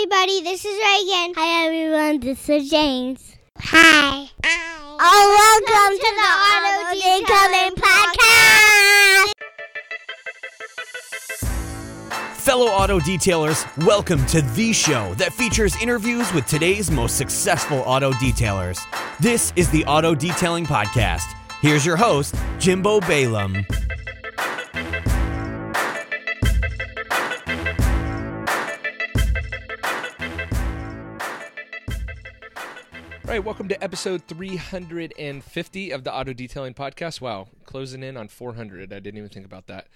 everybody. This is Reagan. Hi, everyone. This is James. Hi. Oh, welcome to the Auto Detailing Podcast. Fellow auto detailers, welcome to the show that features interviews with today's most successful auto detailers. This is the Auto Detailing Podcast. Here's your host, Jimbo Balaam. All right, welcome to episode 350 of the Auto Detailing Podcast. Wow, closing in on 400. I didn't even think about that.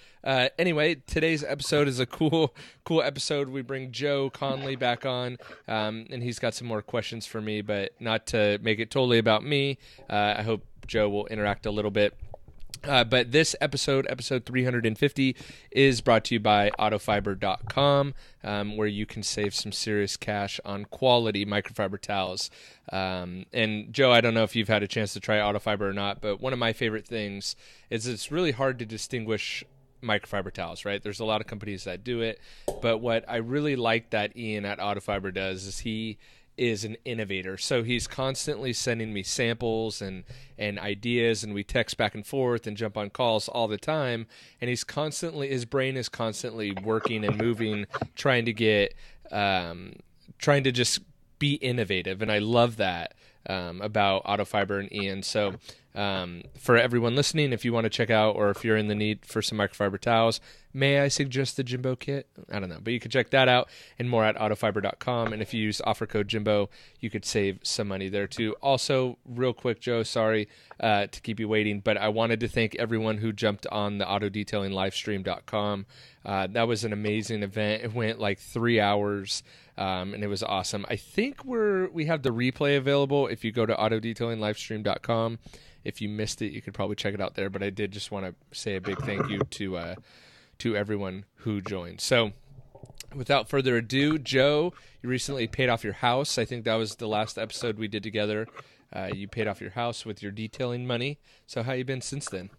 Anyway, today's episode is a cool episode. We bring Joe Conley back on, and he's got some more questions for me, but not to make it totally about me. I hope Joe will interact a little bit. But this episode 350, is brought to you by autofiber.com, where you can save some serious cash on quality microfiber towels. And Joe, I don't know if you've had a chance to try Autofiber or not, but one of my favorite things is it's really hard to distinguish microfiber towels, right? There's a lot of companies that do it, but what I really like that Ian at Autofiber does is he is an innovator. So he's constantly sending me samples and ideas, and we text back and forth and jump on calls all the time. And his brain is constantly working and moving, trying to just be innovative. And I love that about Autofiber and Ian. So for everyone listening, if you want to check out, or if you're in the need for some microfiber towels, may I suggest the Jimbo kit? I don't know, but you can check that out and more at autofiber.com. And if you use offer code Jimbo, you could save some money there too. Also, real quick, Joe, sorry to keep you waiting, but I wanted to thank everyone who jumped on the autodetailingLivestream.com. That was an amazing event. It went like 3 hours, and it was awesome. I think we have the replay available if you go to autodetailingLivestream.com. If you missed it, you could probably check it out there, but I did just want to say a big thank you to everyone who joined. So without further ado, Joe, you recently paid off your house. I think that was the last episode we did together. You paid off your house with your detailing money. So how you been since then?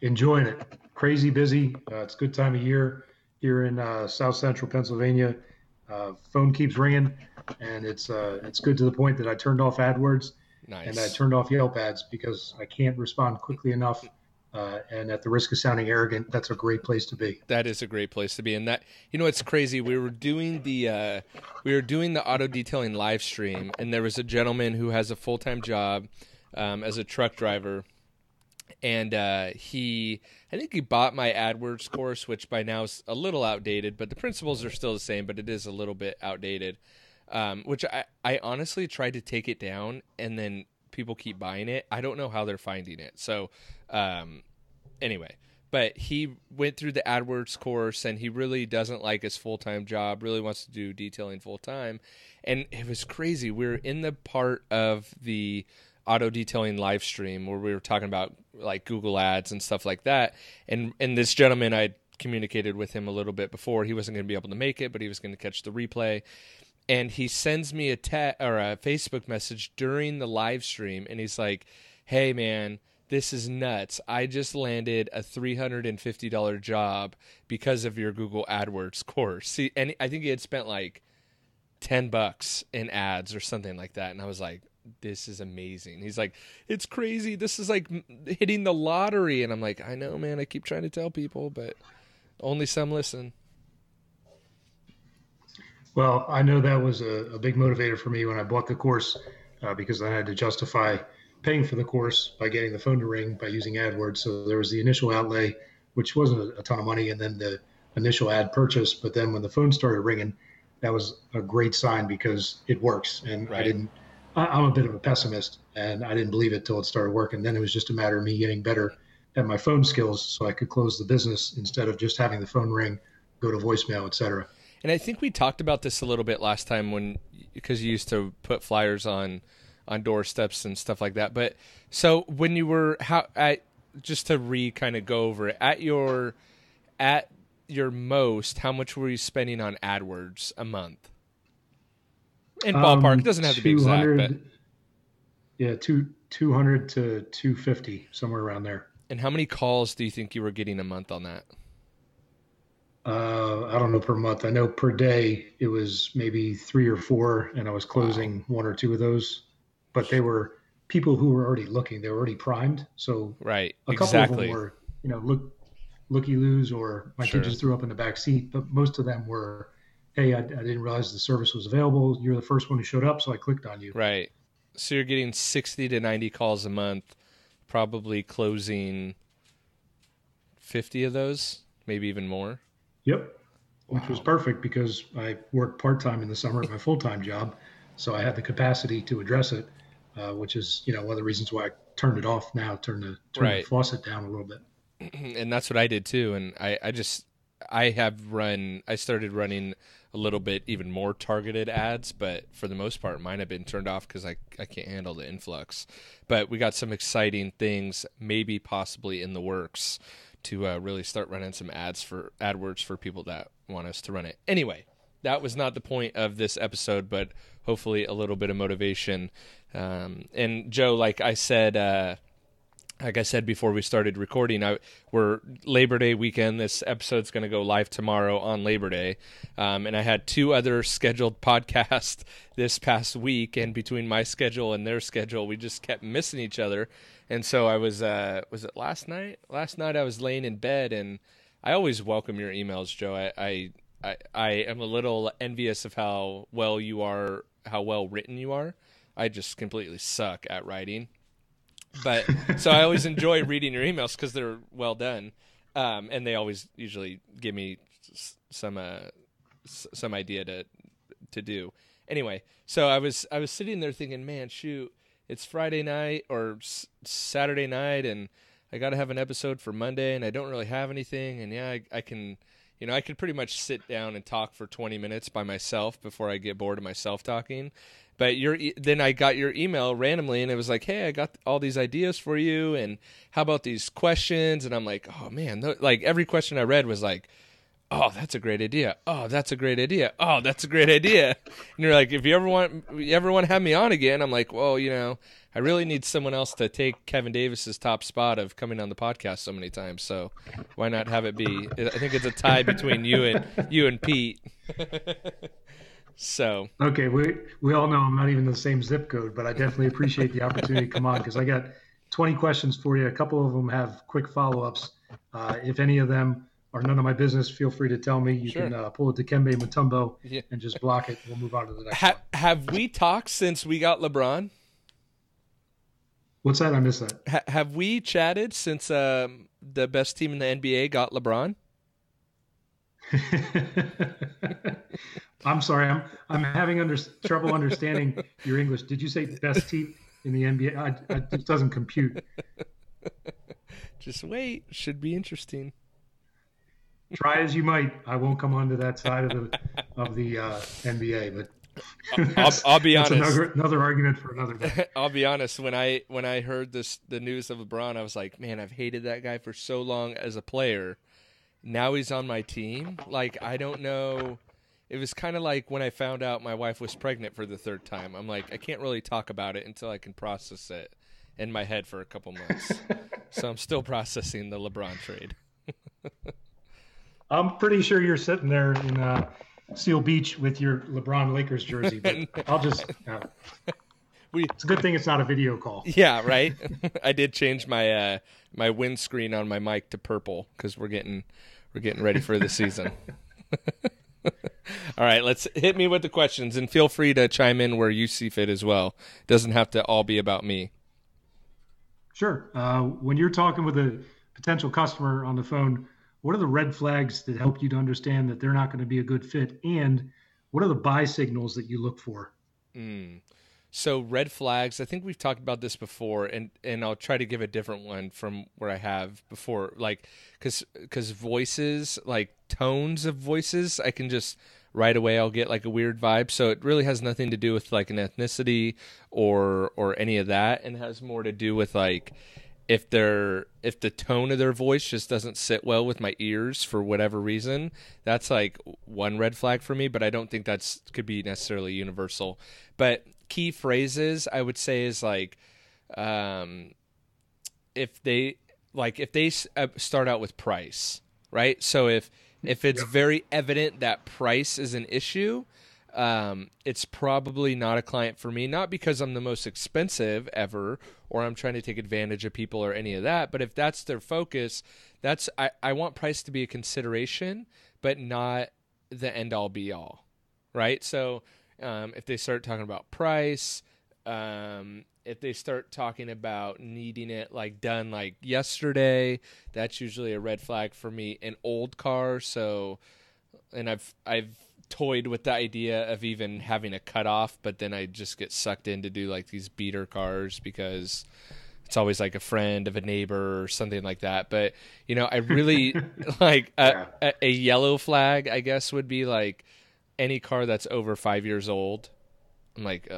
Enjoying it. Crazy busy. It's a good time of year here in South Central Pennsylvania. Phone keeps ringing, and it's good to the point that I turned off AdWords. Nice. And I turned off Yelp ads because I can't respond quickly enough. And at the risk of sounding arrogant, that's a great place to be. That is a great place to be. And that, it's crazy. We were doing the auto detailing live stream, and there was a gentleman who has a full-time job as a truck driver. And I think he bought my AdWords course, which by now is a little outdated, but the principles are still the same, but it is a little bit outdated. Which I honestly tried to take it down, and then people keep buying it. I don't know how they're finding it. So anyway, but he went through the AdWords course, and he really doesn't like his full-time job, really wants to do detailing full-time. And it was crazy. We were in the part of the auto detailing live stream where we were talking about like Google ads and stuff like that. And this gentleman, I'd communicated with him a little bit before. He wasn't going to be able to make it, but he was going to catch the replay. And he sends me a Facebook message during the live stream, and he's like, "Hey man, this is nuts. I just landed a $350 job because of your Google AdWords course." See, and I think he had spent like $10 in ads or something like that, and I was like, "This is amazing." He's like, "It's crazy. This is like hitting the lottery." And I'm like, "I know, man. I keep trying to tell people, but only some listen." Well, I know that was a big motivator for me when I bought the course because I had to justify paying for the course by getting the phone to ring by using AdWords. So there was the initial outlay, which wasn't a ton of money, and then the initial ad purchase. But then when the phone started ringing, that was a great sign because it works. And right. I'm a bit of a pessimist, and I didn't believe it till it started working. Then it was just a matter of me getting better at my phone skills so I could close the business instead of just having the phone ring, go to voicemail, et cetera. And I think we talked about this a little bit last time because you used to put flyers on doorsteps and stuff like that. But so when you were just to kind of go over it, at your most, how much were you spending on AdWords a month? In ballpark, it doesn't have to be exact, but yeah, 200 to 250, somewhere around there. And how many calls do you think you were getting a month on that? I don't know per month. I know per day it was maybe 3 or 4, and I was Wow. closing 1 or 2 of those. But they were people who were already looking. They were already primed. So Right. a couple of them Exactly. were, looky loos or my kid Sure. just threw up in the back seat. But most of them were, hey, I didn't realize the service was available. You're the first one who showed up, so I clicked on you. Right. So you're getting 60 to 90 calls a month, probably closing 50 of those, maybe even more. Yep. Which was Wow. perfect because I worked part time in the summer at my full time job, so I had the capacity to address it, which is one of the reasons why I turned it off now, turn the Right. faucet down a little bit. And that's what I did too. And I started running a little bit even more targeted ads, but for the most part, mine have been turned off because I can't handle the influx. But we got some exciting things, maybe possibly in the works to really start running some ads for AdWords for people that want us to run it. Anyway, that was not the point of this episode, but hopefully a little bit of motivation. And Joe, like I said before we started recording, we're Labor Day weekend. This episode's going to go live tomorrow on Labor Day. And I had 2 other scheduled podcasts this past week, and between my schedule and their schedule, we just kept missing each other. And so I was it last night? Last night I was laying in bed, and I always welcome your emails, Joe. I am a little envious of how well written you are. I just completely suck at writing. But so I always enjoy reading your emails because they're well done, and they always usually give me some idea to do. Anyway, so I was sitting there thinking, man, shoot, it's Friday night or Saturday night, and I got to have an episode for Monday, and I don't really have anything, and yeah, I can. I could pretty much sit down and talk for 20 minutes by myself before I get bored of myself talking. But then I got your email randomly, and it was like, "Hey, I got all these ideas for you, and how about these questions?" And I'm like, "Oh man!" Like every question I read was like, "Oh, that's a great idea. Oh, that's a great idea. Oh, that's a great idea." And you're like, "If you ever want to have me on again?" I'm like, "Well, I really need someone else to take Kevin Davis's top spot of coming on the podcast so many times. So why not have it be? I think it's a tie between you and Pete." So Okay, we all know I'm not even in the same zip code, but I definitely appreciate the opportunity to come on because I got 20 questions for you. A couple of them have quick follow-ups. If any of them are none of my business, feel free to tell me. You sure. can pull it to Kembe Mutombo Yeah. and just block it. We'll move on to the next one. Have we talked since we got LeBron? What's that? I missed that. Have we chatted since the best team in the NBA got LeBron? I'm sorry. I'm having trouble understanding your English. Did you say best team in the NBA? It doesn't compute. Just wait. Should be interesting. Try as you might, I won't come onto that side of the NBA. But I'll be that's honest. another argument for another day. I'll be honest. When I heard the news of LeBron, I was like, man, I've hated that guy for so long as a player. Now he's on my team. Like, I don't know. It was kind of like when I found out my wife was pregnant for the 3rd time. I'm like, I can't really talk about it until I can process it in my head for a couple months. So I'm still processing the LeBron trade. I'm pretty sure you're sitting there in Seal Beach with your LeBron Lakers jersey, but I'll just. It's a good thing it's not a video call. Yeah, right. I did change my my windscreen on my mic to purple because we're getting ready for the season. All right, let's hit me with the questions, and feel free to chime in where you see fit as well. It doesn't have to all be about me. Sure. When you're talking with a potential customer on the phone, what are the red flags that help you to understand that they're not going to be a good fit? And what are the buy signals that you look for? So red flags, I think we've talked about this before, and I'll try to give a different one from where I have before, like, because voices, like tones of voices, I can just right away I'll get like a weird vibe. So it really has nothing to do with like an ethnicity or any of that, and has more to do with like if the tone of their voice just doesn't sit well with my ears for whatever reason. That's like one red flag for me, but I don't think that's could be necessarily universal. But key phrases I would say is like if they start out with price, right? So if If it's very evident that price is an issue, it's probably not a client for me. Not because I'm the most expensive ever, or I'm trying to take advantage of people or any of that. But if that's their focus, I want price to be a consideration, but not the end all be all, right? So if they start talking about price, if they start talking about needing it like done like yesterday, that's usually a red flag for me. An old car, so, and I've toyed with the idea of even having a cutoff, but then I just get sucked in to do like these beater cars because it's always like a friend of a neighbor or something like that. But I really like a yellow flag, I guess, would be like any car that's over 5 years old. I'm like,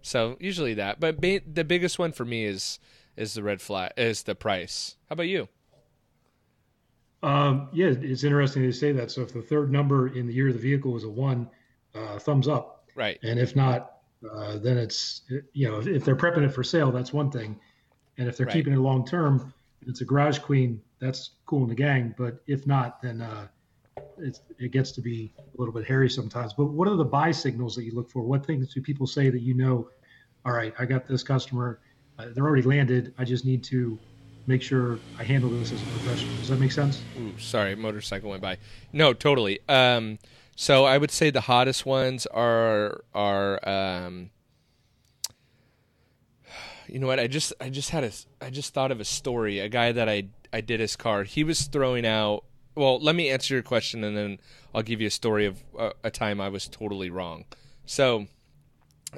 so usually that. But the biggest one for me is the red flag, is the price. How about you? Yeah, it's interesting to say that. So if the third number in the year of the vehicle is a 1, thumbs up. Right. And if not, then it's, if they're prepping it for sale, that's one thing. And if they're keeping it long term, it's a garage queen, that's cool in the gang. But if not, then it gets to be a little bit hairy sometimes. But what are the buy signals that you look for? What things do people say that all right, I got this customer, they're already landed, I just need to make sure I handle this as a professional. Does that make sense? Ooh, sorry, motorcycle went by. No, totally. So I would say the hottest ones are you know what? I just thought of a story. A guy that I did his car. He was throwing out. Well, let me answer your question, and then I'll give you a story of a time I was totally wrong. So,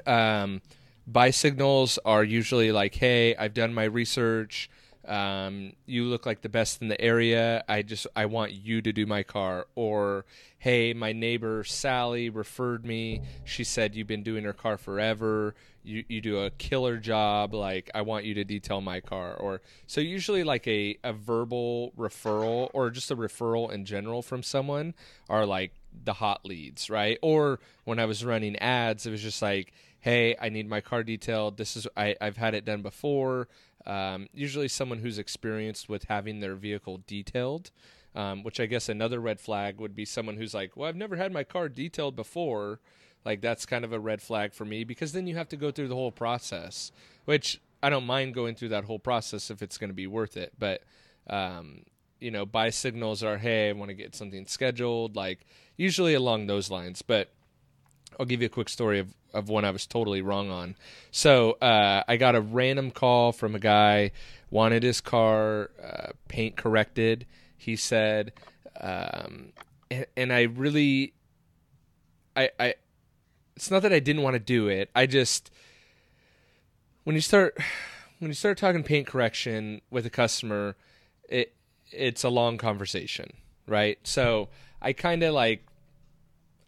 buy signals are usually like, "Hey, I've done my research. You look like the best in the area. I want you to do my car." Or, "Hey, my neighbor Sally referred me. She said you've been doing her car forever. You do a killer job. Like, I want you to detail my car." Or so usually like a verbal referral or just a referral in general from someone are like the hot leads, right? Or when I was running ads, it was just like, "Hey, I need my car detailed. I've had it done before." Usually someone who's experienced with having their vehicle detailed, which I guess another red flag would be someone who's like, "Well, I've never had my car detailed before." Like, that's kind of a red flag for me, because then you have to go through the whole process, which I don't mind going through that whole process if it's going to be worth it. But, buy signals are, "Hey, I want to get something scheduled," like usually along those lines. But I'll give you a quick story of one I was totally wrong on. So I got a random call from a guy, wanted his car paint corrected. He said, and I really, it's not that I didn't want to do it. I just, when you start talking paint correction with a customer, it's a long conversation, right? So I kind of I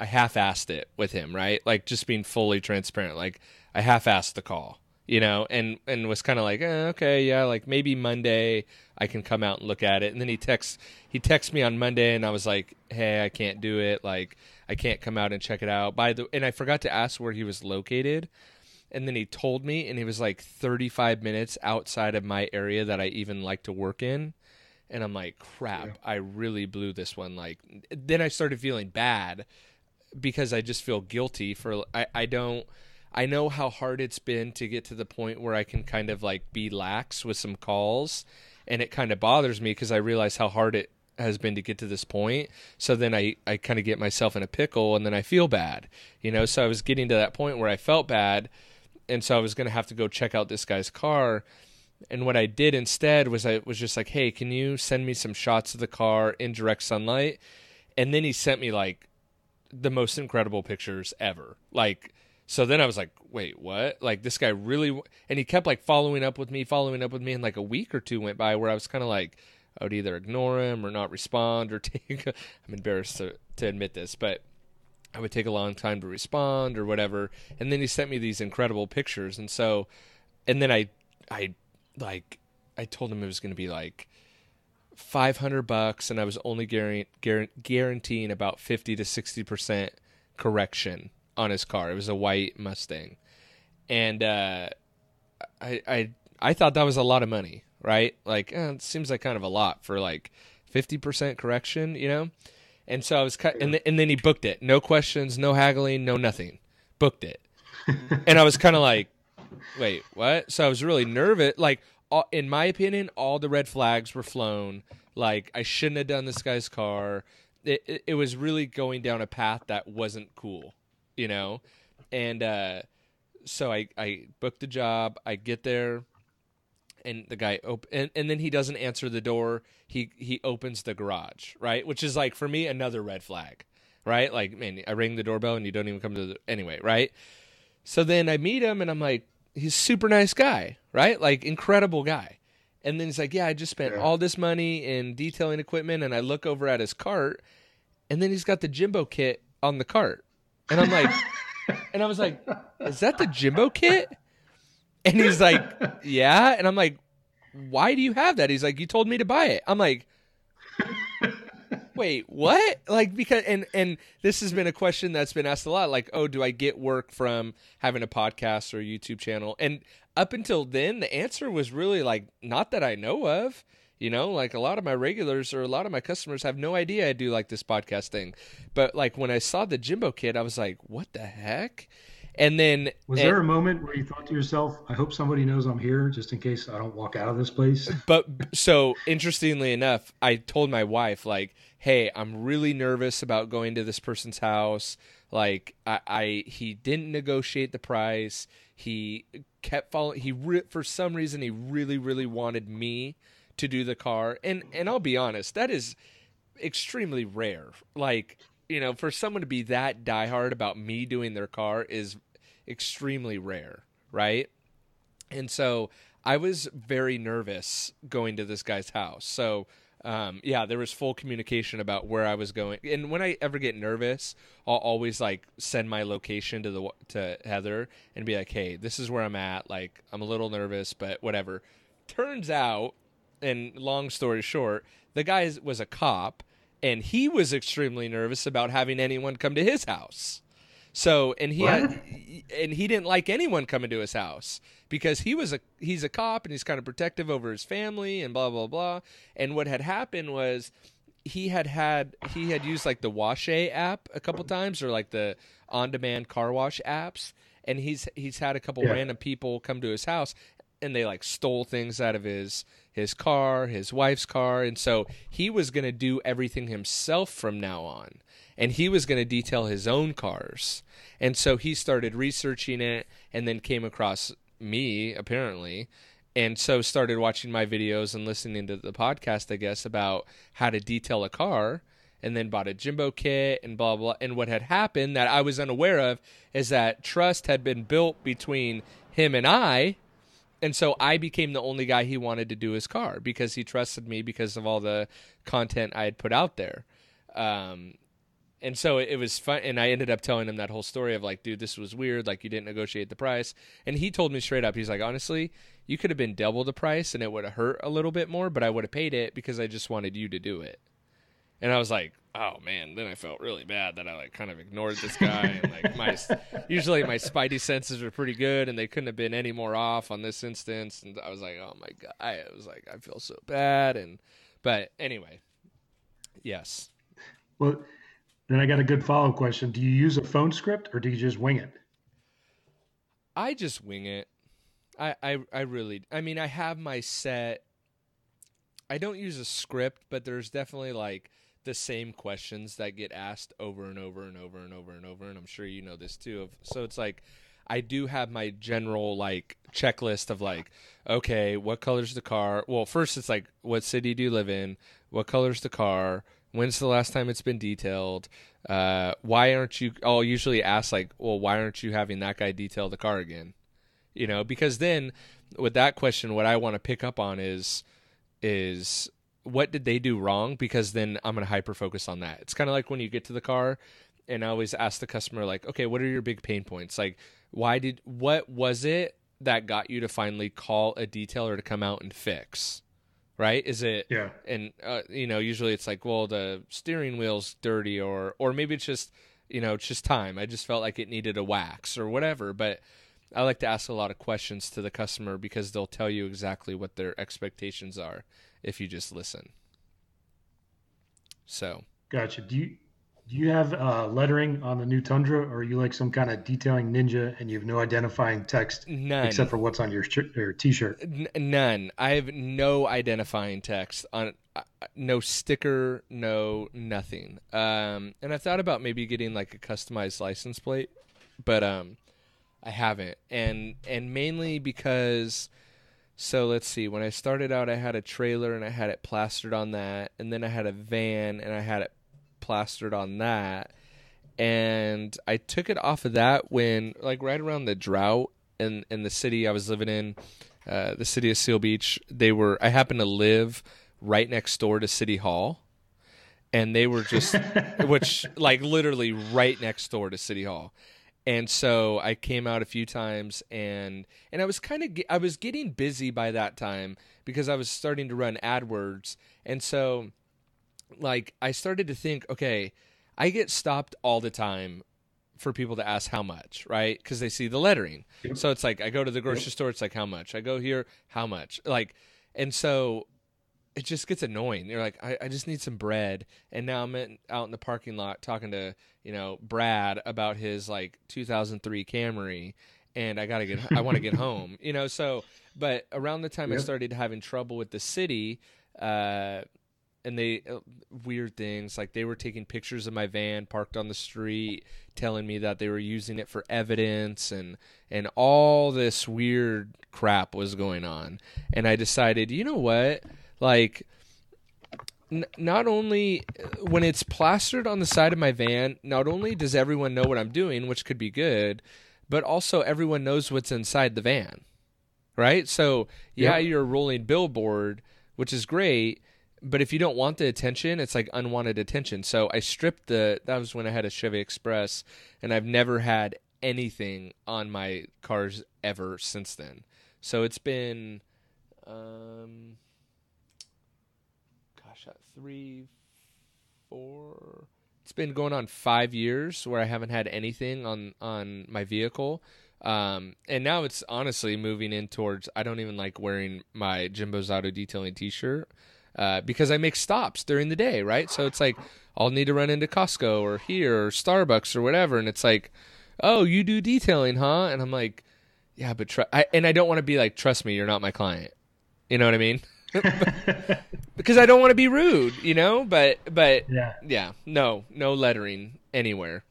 half-assed it with him, right? Like, just being fully transparent. Like, I half-assed the call, and was kind of like, okay, yeah, like maybe Monday I can come out and look at it. And then he texts me on Monday, and I was like, "Hey, I can't do it. Like, I can't come out and check it out." And I forgot to ask where he was located. And then he told me, and he was like 35 minutes outside of my area that I even like to work in. And I'm like, crap, yeah. I really blew this one. Like, then I started feeling bad, because I just feel guilty for, I know how hard it's been to get to the point where I can kind of like be lax with some calls, and it kind of bothers me because I realize how hard it has been to get to this point. So then I kind of get myself in a pickle, and then I feel bad, so I was getting to that point where I felt bad. And so I was going to have to go check out this guy's car. And what I did instead was I was just like, "Hey, can you send me some shots of the car in direct sunlight?" And then he sent me like the most incredible pictures ever. Like, so then I was like, "Wait, what?" Like, this guy really, and he kept like following up with me. And like a week or two went by where I was kind of like, I would either ignore him or not respond or take, I'm embarrassed to admit this, but I would take a long time to respond or whatever. And then he sent me these incredible pictures. And so, and then I told him it was going to be like $500, and I was only guaranteeing about 50 to 60% correction on his car. It was a white Mustang. And I thought that was a lot of money, right? Like, it seems like kind of a lot for like 50% correction, you know? And so I was and then he booked it. No questions, no haggling, no nothing. Booked it. And I was kind of like, wait, what? So I was really nervous. Like, in my opinion, all the red flags were flown. Like, I shouldn't have done this guy's car. It was really going down a path that wasn't cool, you know? And so I booked the job. I get there, and the guy and then he doesn't answer the door. He opens the garage, right? Which is, like, for me, another red flag, right? Like, man, I ring the doorbell and you don't even come to anyway, right? So then I meet him, and I'm like, he's a super nice guy, right? Like, incredible guy. And then he's like, yeah, I just spent all this money in detailing equipment, and I look over at his cart, and then he's got the Jimbo kit on the cart. And I'm like, and I was like, is that the Jimbo kit? And he's like, yeah. And I'm like, why do you have that? He's like, you told me to buy it. I'm like, wait, what? Like, because, and this has been a question that's been asked a lot. Like, oh, do I get work from having a podcast or a YouTube channel? And up until then, the answer was really, like, not that I know of. You know, like, a lot of my regulars or a lot of my customers have no idea I do, like, this podcast thing. But, like, when I saw the Jimbo kit, I was like, what the heck? And then... Was there a moment where you thought to yourself, I hope somebody knows I'm here just in case I don't walk out of this place? But, so, interestingly enough, I told my wife, like, hey, I'm really nervous about going to this person's house. Like, he didn't negotiate the price. He kept following... for some reason, he really, really wanted me to do the car. And I'll be honest, that is extremely rare. Like, you know, for someone to be that diehard about me doing their car is extremely rare, right? And so I was very nervous going to this guy's house. So, yeah, there was full communication about where I was going. And when I ever get nervous, I'll always, like, send my location to Heather and be like, hey, this is where I'm at. Like, I'm a little nervous, but whatever. Turns out, and long story short, the guy was a cop, and he was extremely nervous about having anyone come to his house. So, and he didn't like anyone coming to his house because he's a cop, and he's kind of protective over his family and blah blah blah. And what had happened was he had used, like, the Washe app a couple times, or, like, the on-demand car wash apps, and he's had a couple random people come to his house, and they, like, stole things out of his car, his wife's car. And so he was going to do everything himself from now on. And he was going to detail his own cars. And so he started researching it, and then came across me, apparently. And so started watching my videos and listening to the podcast, I guess, about how to detail a car. And then bought a Jimbo kit and blah, blah. And what had happened that I was unaware of is that trust had been built between him and I. And so I became the only guy he wanted to do his car because he trusted me because of all the content I had put out there. And so it was fun. And I ended up telling him that whole story of, like, dude, this was weird. Like, you didn't negotiate the price. And he told me straight up, he's like, honestly, you could have been double the price and it would have hurt a little bit more, but I would have paid it because I just wanted you to do it. And I was like, oh man, then I felt really bad that I, like, kind of ignored this guy. And, like, usually my spidey senses are pretty good, and they couldn't have been any more off on this instance. And I was like, oh my God, I was like, I feel so bad. But anyway, yes. Well, then I got a good follow-up question. Do you use a phone script, or do you just wing it? I just wing it. I really, I mean, I have my set. I don't use a script, but there's definitely, like, the same questions that get asked over and over and over and over and over, and I'm sure you know this too. So it's like I do have my general, like, checklist of, like, okay, what color's the car? Well, first it's like, what city do you live in? What color's the car? When's the last time it's been detailed? Why aren't you? I'll usually ask, like, well, why aren't you having that guy detail the car again? You know, because then with that question, what I want to pick up on is what did they do wrong? Because then I'm going to hyper focus on that. It's kind of like when you get to the car, and I always ask the customer, like, okay, what are your big pain points? Like, what was it that got you to finally call a detailer to come out and fix? Right? Is it, yeah. And, you know, usually it's like, well, the steering wheel's dirty, or maybe it's just, you know, it's just time. I just felt like it needed a wax or whatever. But I like to ask a lot of questions to the customer because they'll tell you exactly what their expectations are if you just listen. So Gotcha. Do you have lettering on the new Tundra, or are you like some kind of detailing ninja and you have no identifying text except none. for what's on your T-shirt? None. I have no identifying text on, no sticker, no nothing. And I thought about maybe getting like a customized license plate, but I haven't. And mainly because, so let's see, when I started out, I had a trailer and I had it plastered on that, and then I had a van and I had it plastered on that. And I took it off of that when, like, right around the drought in the city I was living in, the city of Seal Beach, I happened to live right next door to City Hall, and they were just, which, like, literally right next door to City Hall. And so I came out a few times, and I was I was getting busy by that time because I was starting to run AdWords. And so, like, I started to think, okay, I get stopped all the time for people to ask how much, right? Because they see the lettering. Yep. So it's like, I go to the grocery store, it's like, how much? I go here, how much? Like, and so it just gets annoying. You're like, I just need some bread. And now I'm out in the parking lot talking to, Brad about his like 2003 Camry, and I want to get home, so, but around the time I started having trouble with the city, and they weird things, like they were taking pictures of my van parked on the street, telling me that they were using it for evidence, and all this weird crap was going on. And I decided, you know what, like, not only when it's plastered on the side of my van, not only does everyone know what I'm doing, which could be good, but also everyone knows what's inside the van, right? So you're a rolling billboard, which is great, but if you don't want the attention, it's like unwanted attention. So I stripped that was when I had a Chevy Express, and I've never had anything on my cars ever since then. So it's been, 3, 4, it's been going on 5 years where I haven't had anything on my vehicle. And now it's honestly moving in towards, I don't even like wearing my Jimbo's Auto Detailing t-shirt, because I make stops during the day, right? So it's like, I'll need to run into Costco or here or Starbucks or whatever. And it's like, oh, you do detailing, huh? And I'm like, yeah, but and I don't want to be like, trust me, you're not my client. You know what I mean? Because I don't want to be rude, but no lettering anywhere.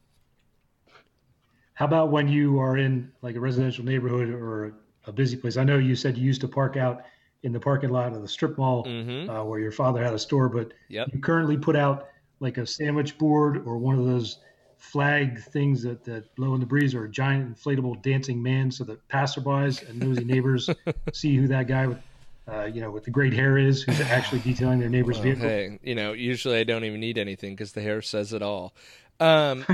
How about when you are in like a residential neighborhood or a busy place? I know you said you used to park out in the parking lot of the strip mall, where your father had a store, but you currently put out like a sandwich board or one of those flag things that blow in the breeze, or a giant inflatable dancing man, so that passerbys and nosy neighbors see who that guy with the great hair is, who's actually detailing their neighbor's vehicle. Hey, usually I don't even need anything because the hair says it all. No,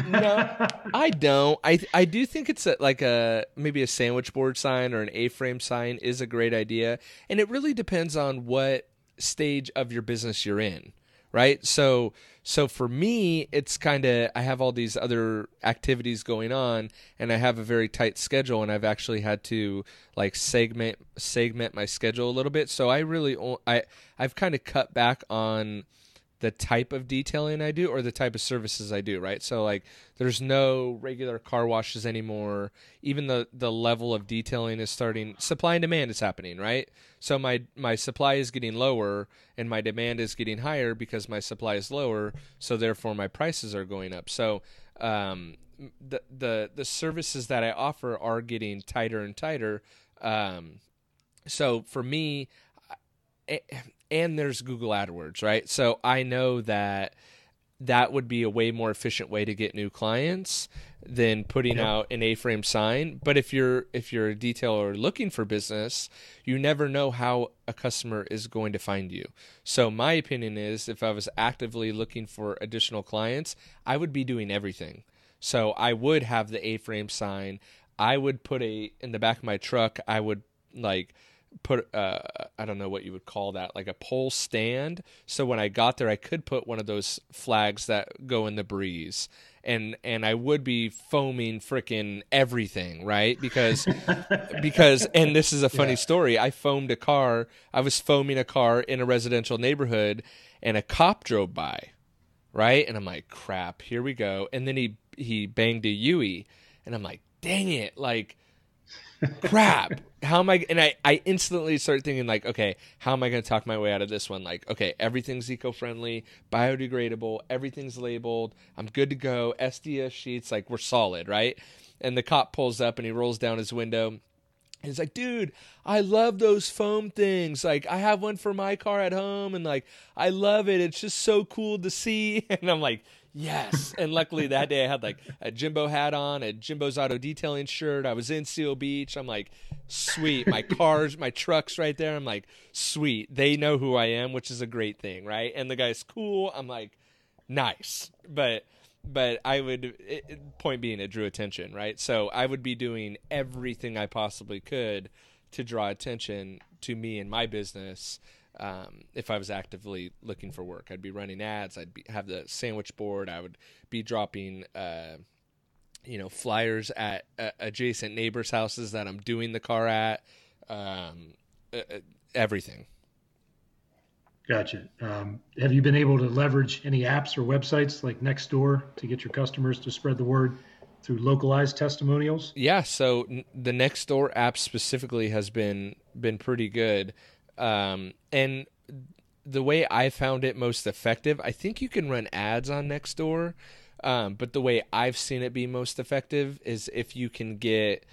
I don't. I do think it's maybe a sandwich board sign or an A-frame sign is a great idea, and it really depends on what stage of your business you're in, right? So for me, it's kind of, I have all these other activities going on, and I have a very tight schedule, and I've actually had to like segment my schedule a little bit. So I've kind of cut back on the type of detailing I do or the type of services I do, right? So like there's no regular car washes anymore. Even the level of detailing is starting, supply and demand is happening, right? So my supply is getting lower and my demand is getting higher because my supply is lower, so therefore my prices are going up. So the services that I offer are getting tighter and tighter. So for me, and there's Google AdWords, right? So I know that would be a way more efficient way to get new clients than putting out an A-frame sign. But if you're a detailer looking for business, you never know how a customer is going to find you. So my opinion is, if I was actively looking for additional clients, I would be doing everything. So I would have the A-frame sign. I would put in the back of my truck, I would like put I don't know what you would call that, like a pole stand, so when I got there I could put one of those flags that go in the breeze, and I would be foaming freaking everything, right? Because and this is a funny story, I was foaming a car in a residential neighborhood, and a cop drove by, right? And I'm like, crap, here we go. And then he banged a Yui, and I'm like, dang it, like, crap. How am I? And I instantly started thinking, like, okay, how am I going to talk my way out of this one? Like, okay, everything's eco-friendly, biodegradable, everything's labeled, I'm good to go, SDS sheets, like, we're solid, right? And the cop pulls up and he rolls down his window. He's like, dude, I love those foam things. Like, I have one for my car at home, and, like, I love it. It's just so cool to see. And I'm like, yes. And luckily that day I had, like, a Jimbo hat on, a Jimbo's Auto Detailing shirt. I was in Seal Beach. I'm like, sweet. My truck's right there. I'm like, sweet. They know who I am, which is a great thing, right? And the guy's cool. I'm like, nice. But I would, point being, it drew attention, right? So I would be doing everything I possibly could to draw attention to me and my business. If I was actively looking for work, I'd be running ads. Have the sandwich board. I would be dropping, flyers at adjacent neighbors' houses that I'm doing the car at. Everything. Gotcha. Have you been able to leverage any apps or websites like Nextdoor to get your customers to spread the word through localized testimonials? Yeah. So the Nextdoor app specifically has been pretty good. And the way I found it most effective, I think you can run ads on Nextdoor. But the way I've seen it be most effective is if you can get,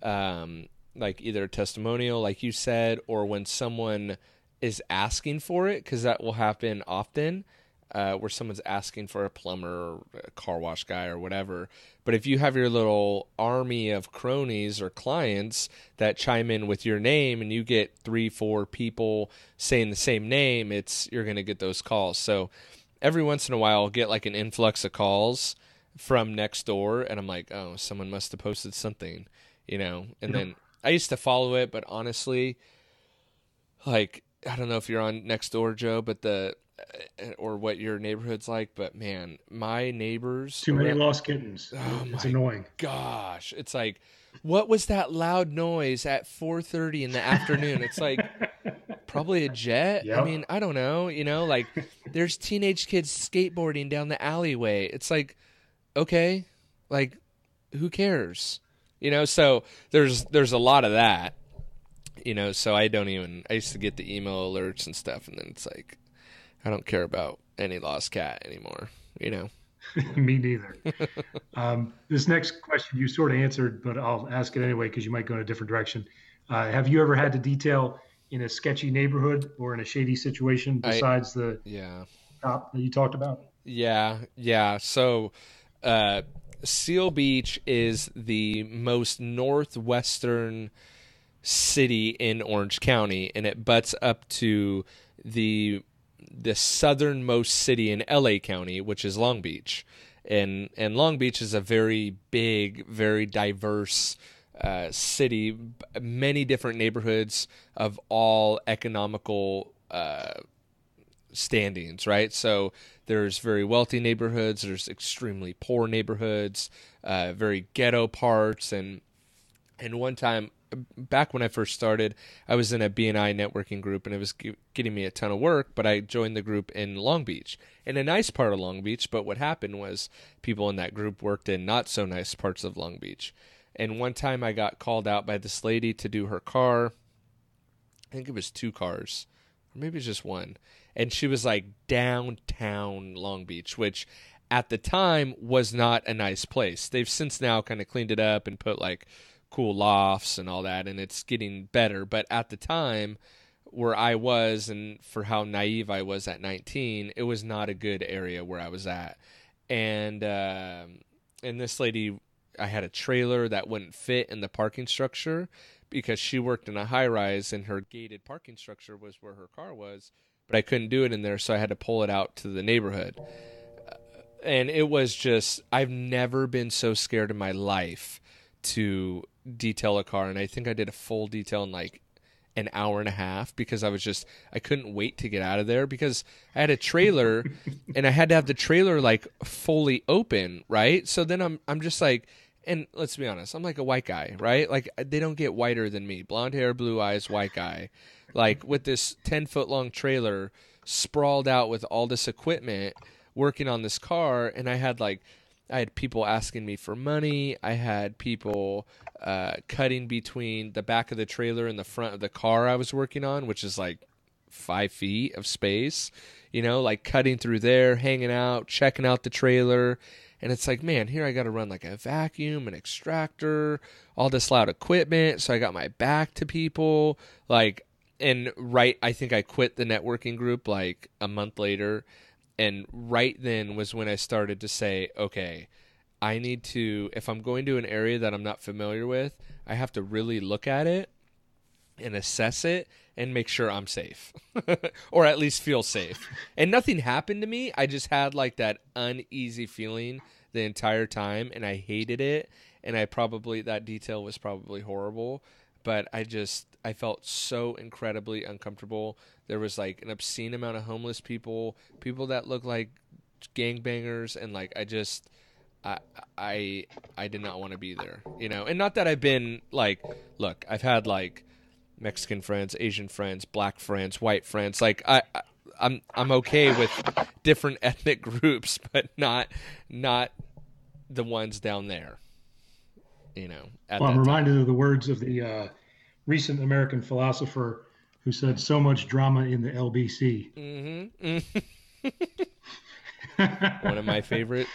like, either a testimonial, like you said, or when someone is asking for it, because that will happen often, where someone's asking for a plumber or a car wash guy or whatever. But if you have your little army of cronies or clients that chime in with your name, and you get 3-4 people saying the same name, you're going to get those calls. So every once in a while I'll get, like, an influx of calls from Nextdoor, and I'm like, oh, someone must have posted something, and then I used to follow it, but honestly, like, I don't know if you're on Nextdoor, Joe, but or what your neighborhood's like, but man, my neighbors. Too many lost kittens. Oh, it's annoying. Gosh, it's like, what was that loud noise at 4:30 in the afternoon? It's like probably a jet. Yep. I mean, I don't know. Like, there's teenage kids skateboarding down the alleyway. It's like, okay, like, who cares? So there's a lot of that. So I used to get the email alerts and stuff, and then it's like, I don't care about any lost cat anymore, Me neither. This next question you sort of answered, but I'll ask it anyway because you might go in a different direction. Have you ever had to detail in a sketchy neighborhood or in a shady situation besides the cop that you talked about? Yeah. So Seal Beach is the most northwestern city in Orange County, and it butts up to the southernmost city in LA County, which is Long Beach. And Long Beach is a very big, very diverse city, many different neighborhoods of all economical standings, right? So there's very wealthy neighborhoods, there's extremely poor neighborhoods, very ghetto parts, and one time, back when I first started, I was in a B&I networking group, and it was getting me a ton of work, but I joined the group in Long Beach, in a nice part of Long Beach, but what happened was people in that group worked in not so nice parts of Long Beach. And one time I got called out by this lady to do her car. I think it was 2 cars, or maybe it was just one. And she was like downtown Long Beach, which at the time was not a nice place. They've since now kind of cleaned it up and put like cool lofts and all that, and it's getting better. But at the time where I was, and for how naive I was at 19, it was not a good area where I was at. And this lady, I had a trailer that wouldn't fit in the parking structure because she worked in a high-rise, and her gated parking structure was where her car was, but I couldn't do it in there, so I had to pull it out to the neighborhood. And it was just, I've never been so scared in my life to detail a car, and I think I did a full detail in like an hour and a half because I couldn't wait to get out of there because I had a trailer and I had to have the trailer like fully open, right? So then I'm just like, and let's be honest, I'm like a white guy, right? Like, they don't get whiter than me. Blonde hair, blue eyes, white guy. Like, with this 10-foot long trailer sprawled out with all this equipment, working on this car, and I had people asking me for money. I had people cutting between the back of the trailer and the front of the car I was working on, which is like 5 feet of space, like cutting through there, hanging out, checking out the trailer. And it's like, man, here I got to run like a vacuum, an extractor, all this loud equipment. So I got my back to people. I think I quit the networking group like a month later. And right then was when I started to say, okay, I need to, if I'm going to an area that I'm not familiar with, I have to really look at it and assess it and make sure I'm safe or at least feel safe. And nothing happened to me. I just had like that uneasy feeling the entire time, and I hated it. And that detail was probably horrible, but I felt so incredibly uncomfortable. There was like an obscene amount of homeless people that looked like gangbangers, and like I did not want to be there, And not that I've been like, look, I've had like Mexican friends, Asian friends, black friends, white friends. Like I'm okay with different ethnic groups, but not the ones down there. I'm reminded of the words of the recent American philosopher who said, "So much drama in the LBC." Mm-hmm. One of my favorite,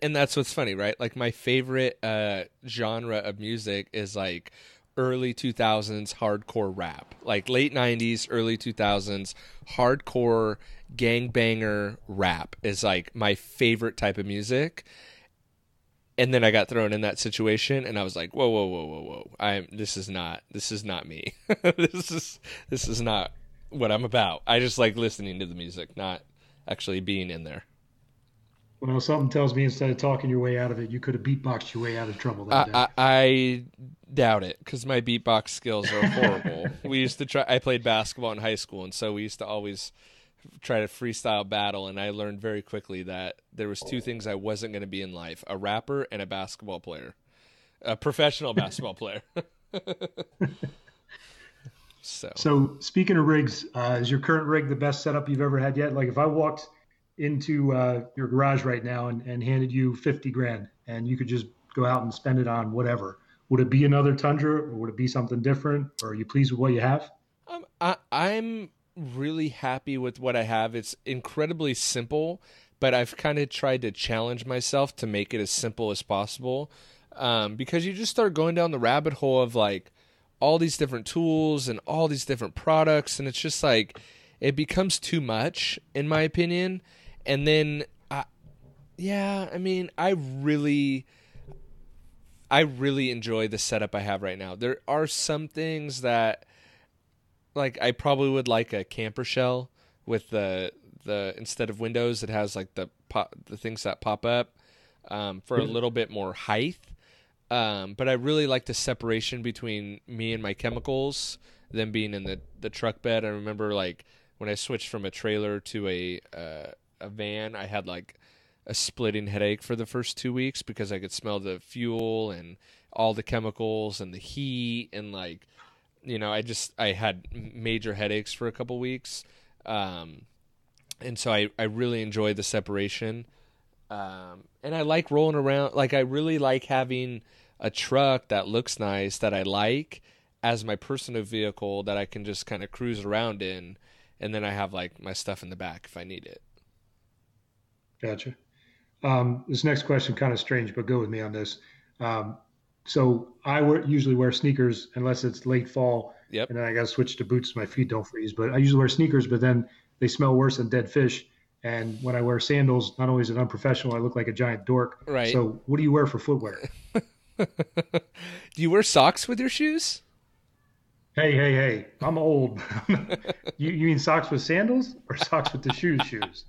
and that's what's funny, right? Like my favorite genre of music is like early 2000s hardcore rap, like late 90s, early 2000s hardcore gangbanger rap is like my favorite type of music. And then I got thrown in that situation, and I was like, whoa. This is not me. This is not what I'm about. I just like listening to the music, not actually being in there. Well, something tells me instead of talking your way out of it, you could have beatboxed your way out of trouble that day. I doubt it, because my beatbox skills are horrible. I played basketball in high school, and so we used to always try to freestyle battle, and I learned very quickly that there was 2 things I wasn't going to be in life: a rapper and a basketball player, a professional basketball player. So speaking of rigs, is your current rig the best setup you've ever had yet? Like if I walked into your garage right now and handed you $50,000 and you could just go out and spend it on whatever, would it be another Tundra, or would it be something different? Or are you pleased with what you have? I'm really happy with what I have. It's incredibly simple, but I've kind of tried to challenge myself to make it as simple as possible, because you just start going down the rabbit hole of like all these different tools and all these different products, and it's just like it becomes too much in my opinion. And then I really enjoy the setup I have right now. There are some things that, like, I probably would like a camper shell with the instead of windows, it has like the things that pop up for a little bit more height. But I really like the separation between me and my chemicals, them being in the truck bed. I remember like when I switched from a trailer to a van, I had like a splitting headache for the first 2 weeks because I could smell the fuel and all the chemicals and the heat, and like, I had major headaches for a couple weeks. And so I really enjoy the separation. And I like rolling around. Like I really like having a truck that looks nice, that I like, as my personal vehicle that I can just kind of cruise around in. And then I have like my stuff in the back if I need it. Gotcha. This next question kind of strange, but go with me on this. So I usually wear sneakers unless it's late fall. Yep. And then I got to switch to boots so my feet don't freeze. But I usually wear sneakers, but then they smell worse than dead fish. And when I wear sandals, not only is it unprofessional, I look like a giant dork. Right. So what do you wear for footwear? Do you wear socks with your shoes? Hey. I'm old. You mean socks with sandals or socks with the shoes?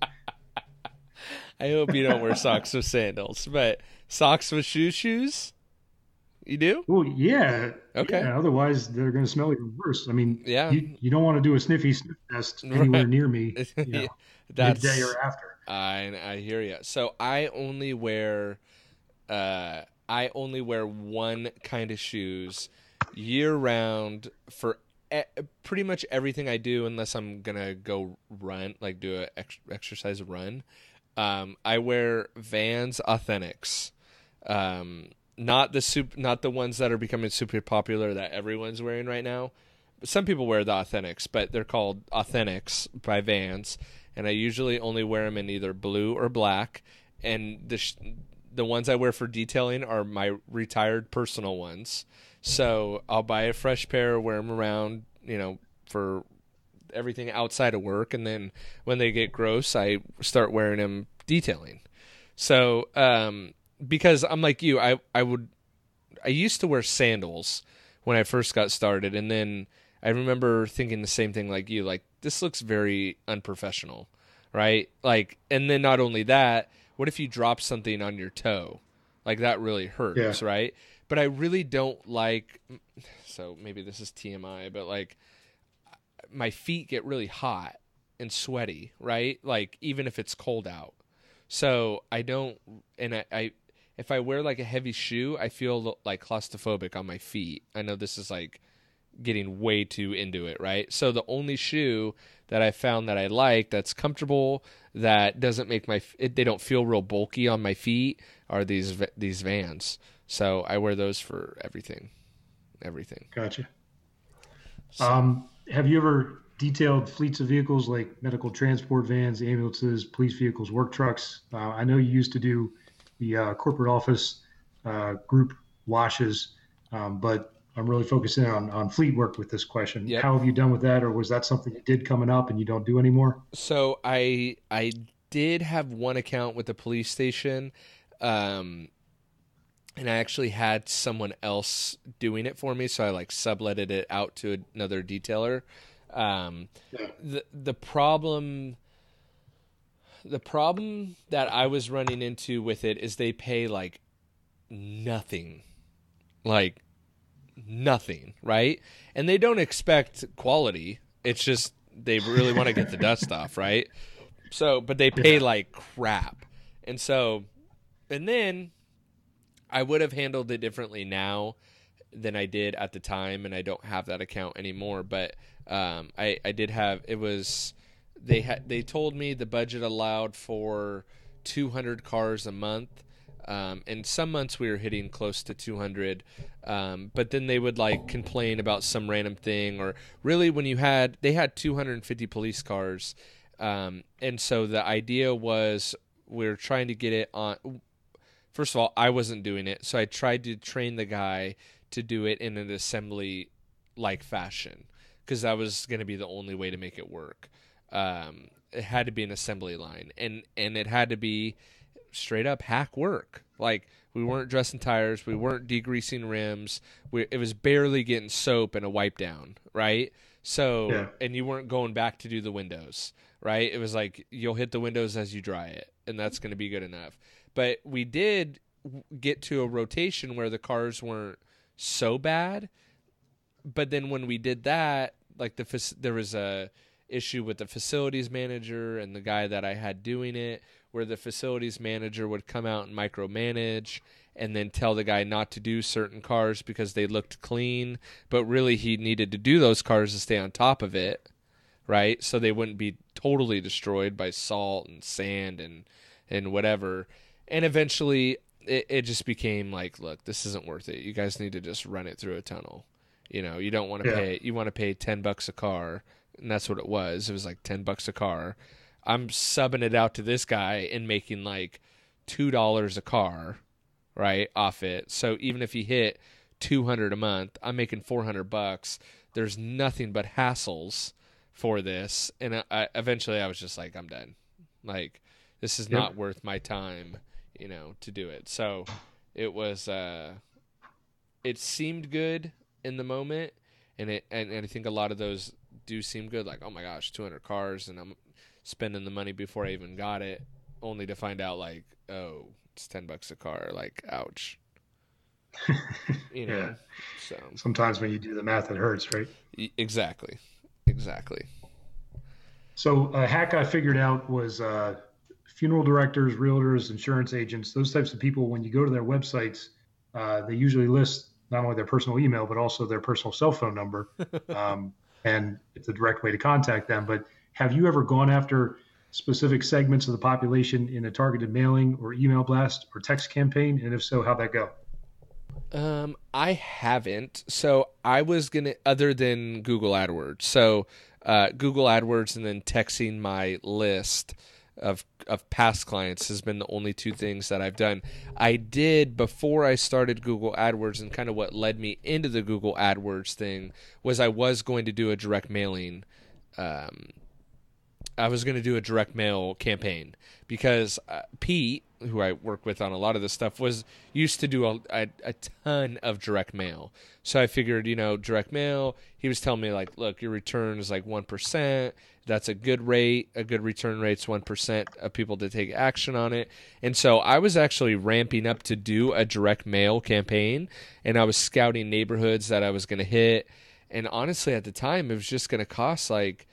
I hope you don't wear socks with sandals, but socks with shoes? You do? Well, yeah. Okay. Yeah, otherwise, they're going to smell even worse. I mean, yeah. You don't want to do a sniff test anywhere near me, That's, midday or after. I hear you. So I only wear one kind of shoes year round for pretty much everything I do, unless I'm gonna go run, like do a exercise run, I wear Vans Authentics. Not the ones that are becoming super popular that everyone's wearing right now. Some people wear the Authentics, but they're called Authentics by Vans, and I usually only wear them in either blue or black. And the ones I wear for detailing are my retired personal ones. So I'll buy a fresh pair, wear them around, for everything outside of work, and then when they get gross, I start wearing them detailing. So because I'm like you, I used to wear sandals when I first got started, and then I remember thinking the same thing like you, like, this looks very unprofessional, right? Like, and then not only that, what if you drop something on your toe? Like, that really hurts, right? But I really don't like, so maybe this is TMI, but like, my feet get really hot and sweaty, right? Like, even if it's cold out. So I don't, and I if I wear like a heavy shoe, I feel like claustrophobic on my feet. I know this is like getting way too into it, right? So the only shoe that I found that I like, that's comfortable, that doesn't make they don't feel real bulky on my feet, are these Vans. So I wear those for everything. Gotcha. So, have you ever detailed fleets of vehicles like medical transport vans, ambulances, police vehicles, work trucks? I know you used to do the corporate office group washes, but I'm really focusing on fleet work with this question. Yep. How have you done with that, or was that something you did coming up and you don't do anymore? So I did have one account with the police station, and I actually had someone else doing it for me, so I like subletted it out to another detailer. The problem that I was running into with it is they pay like nothing, right? And they don't expect quality. It's just they really want to get the dust off, right? So, but they pay like crap. And then I would have handled it differently now than I did at the time, and I don't have that account anymore. But I did have, it was, they told me the budget allowed for 200 cars a month. And some months we were hitting close to 200, but then they would like complain about some random thing, or really when they had 250 police cars. And so the idea was we were trying to get it on. First of all, I wasn't doing it, so I tried to train the guy to do it in an assembly-like fashion, because that was going to be the only way to make it work. It had to be an assembly line, and it had to be straight up hack work. Like, we weren't dressing tires, we weren't degreasing rims, it was barely getting soap and a wipe down, right? So, and you weren't going back to do the windows, right? It was like, you'll hit the windows as you dry it, and that's going to be good enough. But we did get to a rotation where the cars weren't so bad. But then when we did that, like there was a issue with the facilities manager and the guy that I had doing it, where the facilities manager would come out and micromanage and then tell the guy not to do certain cars because they looked clean, but really he needed to do those cars to stay on top of it, right? So they wouldn't be totally destroyed by salt and sand and whatever. And eventually it just became like, look, this isn't worth it. You guys need to just run it through a tunnel. You don't want to pay, you want to pay $10 a car. And that's what it was. It was like $10 a car. I'm subbing it out to this guy and making like $2 a car, right, off it. So even if he hit 200 a month, I'm making $400. There's nothing but hassles for this. And eventually I was just like, I'm done. Like, this is not worth my time, to do it. So it was, it seemed good in the moment. And I think a lot of those do seem good. Like, oh my gosh, 200 cars, and I'm spending the money before I even got it, only to find out like, oh, it's $10 a car. Like, ouch. So sometimes when you do the math, it hurts, right? Exactly. So a hack I figured out was funeral directors, realtors, insurance agents, those types of people. When you go to their websites, they usually list not only their personal email, but also their personal cell phone number. and it's a direct way to contact them. But have you ever gone after specific segments of the population in a targeted mailing or email blast or text campaign? And if so, how'd that go? I haven't. So I was gonna, other than Google AdWords. So Google AdWords and then texting my list of past clients has been the only two things that I've done. I did, before I started Google AdWords, and kind of what led me into the Google AdWords thing was I was going to do a direct mailing. I was going to do a direct mail campaign because Pete, who I work with on a lot of this stuff, was used to do a ton of direct mail. So I figured, direct mail, he was telling me like, look, your return is like 1%. That's a good rate. A good return rate's 1% of people to take action on it. And so I was actually ramping up to do a direct mail campaign, and I was scouting neighborhoods that I was going to hit. And honestly, at the time, it was just going to cost like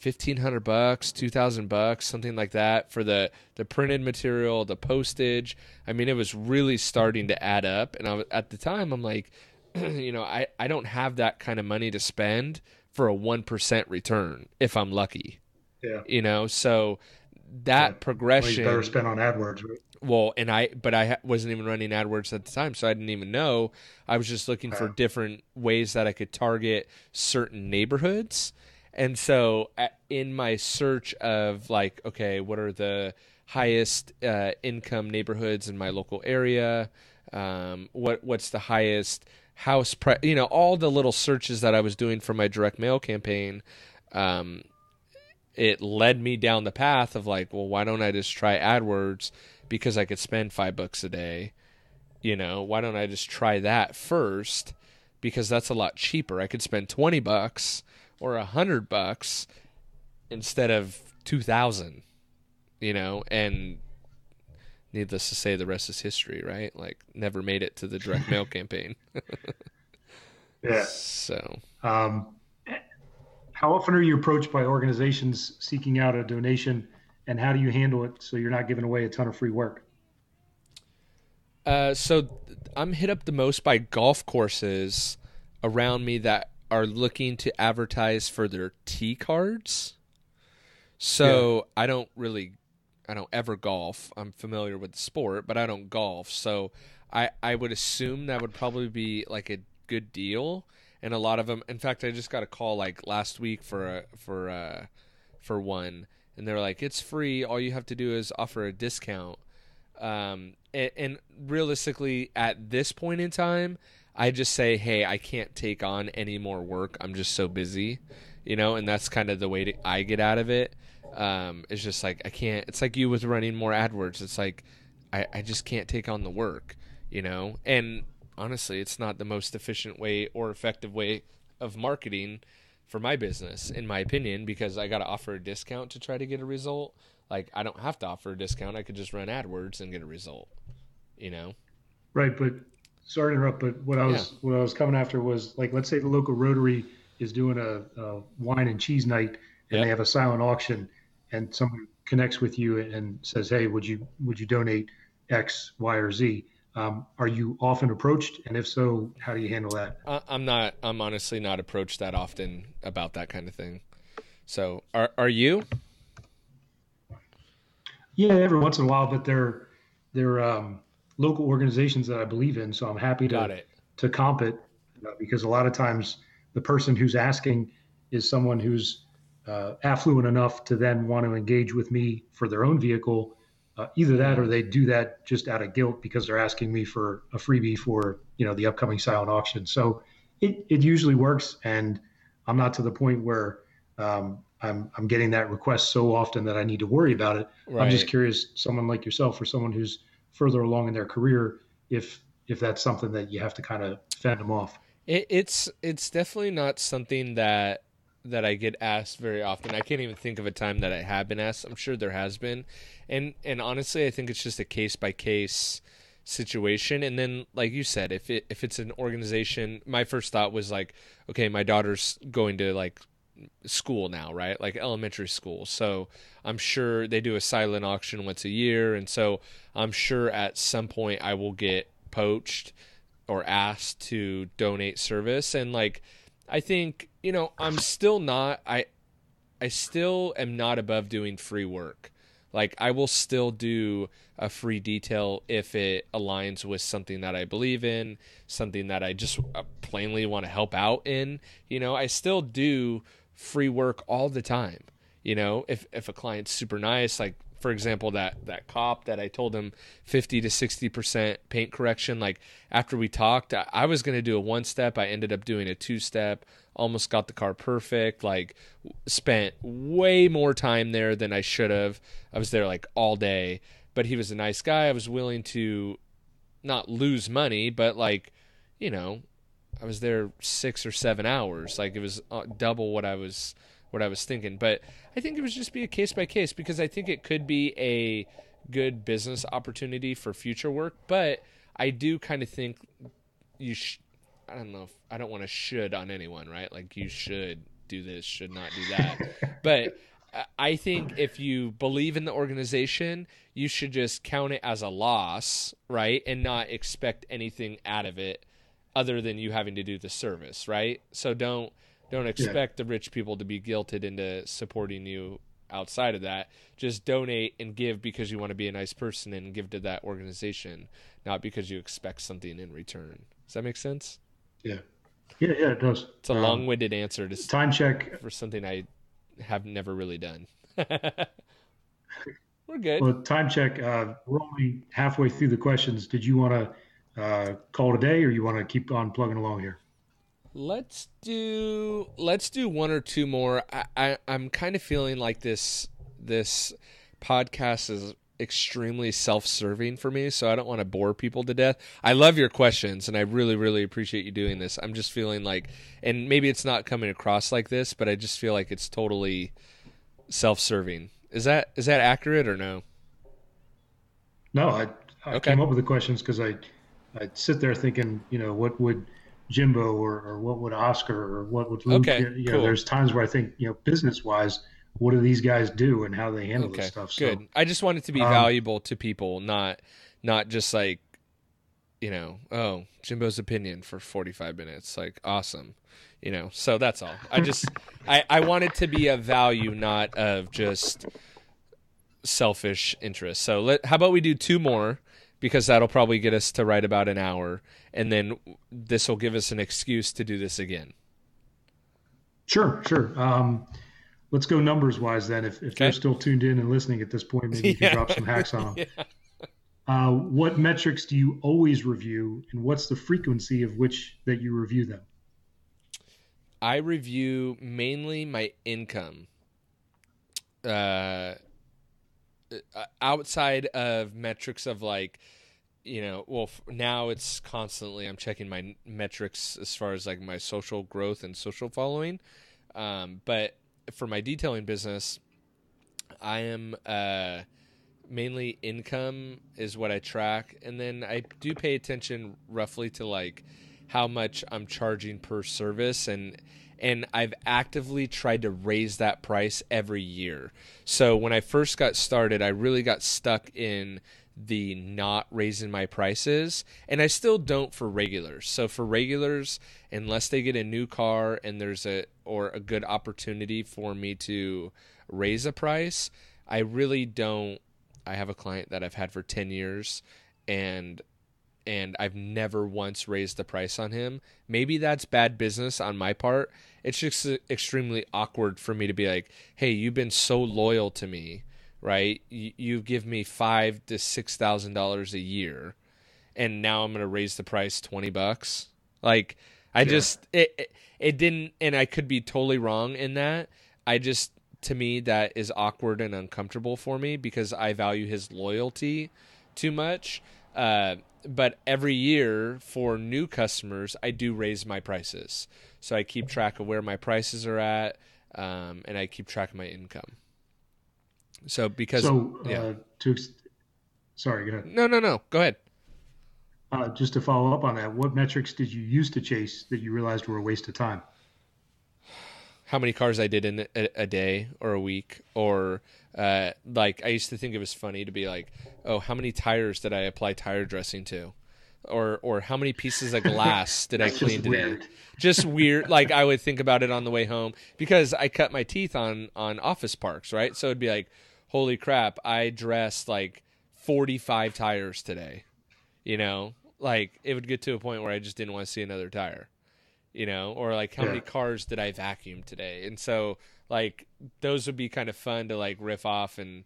$1,500, $2,000, something like that for the printed material, the postage. I mean, it was really starting to add up. And at the time, I'm like, I don't have that kind of money to spend for a 1% return if I'm lucky. Yeah. So that progression. Well, you better spend on AdWords, right? Well, but I wasn't even running AdWords at the time, so I didn't even know. I was just looking for different ways that I could target certain neighborhoods. And so in my search of like, okay, what are the highest income neighborhoods in my local area? What's the highest house price? All the little searches that I was doing for my direct mail campaign, it led me down the path of like, well, why don't I just try AdWords, because I could spend $5 a day? Why don't I just try that first, because that's a lot cheaper. I could spend $20 or $100 instead of $2,000, and needless to say, the rest is history, right? Like, never made it to the direct mail campaign. Yeah. So, how often are you approached by organizations seeking out a donation, and how do you handle it so you're not giving away a ton of free work? So I'm hit up the most by golf courses around me that are looking to advertise for their tee cards. So yeah. I don't ever golf. I'm familiar with the sport, but I don't golf. So I would assume that would probably be like a good deal. And a lot of them, in fact, I just got a call like last week for one, and they're like, it's free. All you have to do is offer a discount. And realistically, at this point in time, I just say, hey, I can't take on any more work. I'm just so busy, and that's kind of the way I get out of it. It's just like, I can't. It's like you with running more AdWords. It's like, I just can't take on the work, and honestly, it's not the most efficient way or effective way of marketing for my business, in my opinion, because I got to offer a discount to try to get a result. Like, I don't have to offer a discount. I could just run AdWords and get a result, Right, but sorry to interrupt, but what I was coming after was, like, let's say the local Rotary is doing a wine and cheese night, and they have a silent auction, and someone connects with you and says, hey, would you donate X, Y, or Z? Are you often approached? And if so, how do you handle that? I'm honestly not approached that often about that kind of thing. So are you? Yeah, every once in a while, but they're local organizations that I believe in. So I'm happy to comp it, because a lot of times the person who's asking is someone who's affluent enough to then want to engage with me for their own vehicle. Either that, or they do that just out of guilt because they're asking me for a freebie for the upcoming silent auction. So it usually works, and I'm not to the point where I'm getting that request so often that I need to worry about it. Right. I'm just curious, someone like yourself or someone who's further along in their career, if that's something that you have to kind of fend them off. It's definitely not something that I get asked very often. I can't even think of a time that I have been asked. I'm sure there has been. And honestly, I think it's just a case-by-case situation. And then, like you said, if it's an organization, my first thought was like, okay, my daughter's going to like school now, right? Like elementary school. So I'm sure they do a silent auction once a year. And so I'm sure at some point I will get poached or asked to donate service. And like, I think, I'm still not, I still am not above doing free work. Like, I will still do a free detail if it aligns with something that I believe in, something that I just plainly want to help out in. I still do free work all the time. If a client's super nice, like, for example, that cop that I told him 50 to 60% paint correction, like, after we talked, I was going to do a 1-step. I ended up doing a 2-step, almost got the car perfect, like, spent way more time there than I should have. I was there like all day, but he was a nice guy. I was willing to not lose money, but like, I was there 6 or 7 hours. Like, it was double what I was thinking. But I think it would just be a case by case, because I think it could be a good business opportunity for future work. But I do kind of think I don't know, I don't want to should on anyone, right? Like, you should do this, should not do that. But I think if you believe in the organization, you should just count it as a loss, right? And not expect anything out of it other than you having to do the service, right? So don't expect the rich people to be guilted into supporting you outside of that. Just donate and give because you want to be a nice person and give to that organization, not because you expect something in return. Does that make sense? Yeah, it does. It's a long-winded answer to time check for something I have never really done. We're good. Well, time check. We're only halfway through the questions. Did you want to call it a day, or you want to keep on plugging along here? Let's do one or two more. I'm kind of feeling like this podcast is extremely self-serving for me, so I don't want to bore people to death. I love your questions, and I really, really appreciate you doing this. I'm just feeling like, and maybe it's not coming across like this, but I just feel like it's totally self-serving. Is that accurate or no? No, I came up with the questions because I sit there thinking, what would Jimbo or what would Oscar or what would Luke? Okay, cool. There's times where I think, business-wise, what do these guys do and how they handle this stuff? So, good. I just want it to be valuable to people, not just like, Jimbo's opinion for 45 minutes. Like, awesome. So that's all. I want it to be of value, not of just selfish interest. So how about we do 2 more, because that'll probably get us to right about an hour, and then this will give us an excuse to do this again. Sure. Let's go numbers-wise then. If you're still tuned in and listening at this point, maybe you can drop some hacks on them. Yeah. What metrics do you always review, and what's the frequency of which that you review them? I review mainly my income. Outside of metrics of like, now it's constantly, I'm checking my metrics as far as like my social growth and social following. But for my detailing business, I am mainly income is what I track. And then I do pay attention roughly to like how much I'm charging per service. And I've actively tried to raise that price every year. So when I first got started, I really got stuck in the not raising my prices, and I still don't for regulars. So for regulars, unless they get a new car and there's a good opportunity for me to raise a price, I really don't. I have a client that I've had for 10 years, and I've never once raised the price on him. Maybe that's bad business on my part. It's just extremely awkward for me to be like, hey, you've been so loyal to me, right? You give me $5,000 to $6,000 a year, and now I'm going to raise the price $20. Like, it didn't, and I could be totally wrong in that. To me, that is awkward and uncomfortable for me because I value his loyalty too much. But every year for new customers, I do raise my prices. So I keep track of where my prices are at, and I keep track of my income. So sorry, go ahead. No, go ahead. Just to follow up on that, what metrics did you used to chase that you realized were a waste of time? How many cars I did in a day or a week, or like I used to think it was funny to be like, oh, how many tires did I apply tire dressing to? Or how many pieces of glass did I clean today? Weird. Just weird. Like I would think about it on the way home because I cut my teeth on office parks, right? So it'd be like, holy crap, I dressed like 45 tires today. Like it would get to a point where I just didn't want to see another tire, or like how many cars did I vacuum today? And so like those would be kind of fun to like riff off and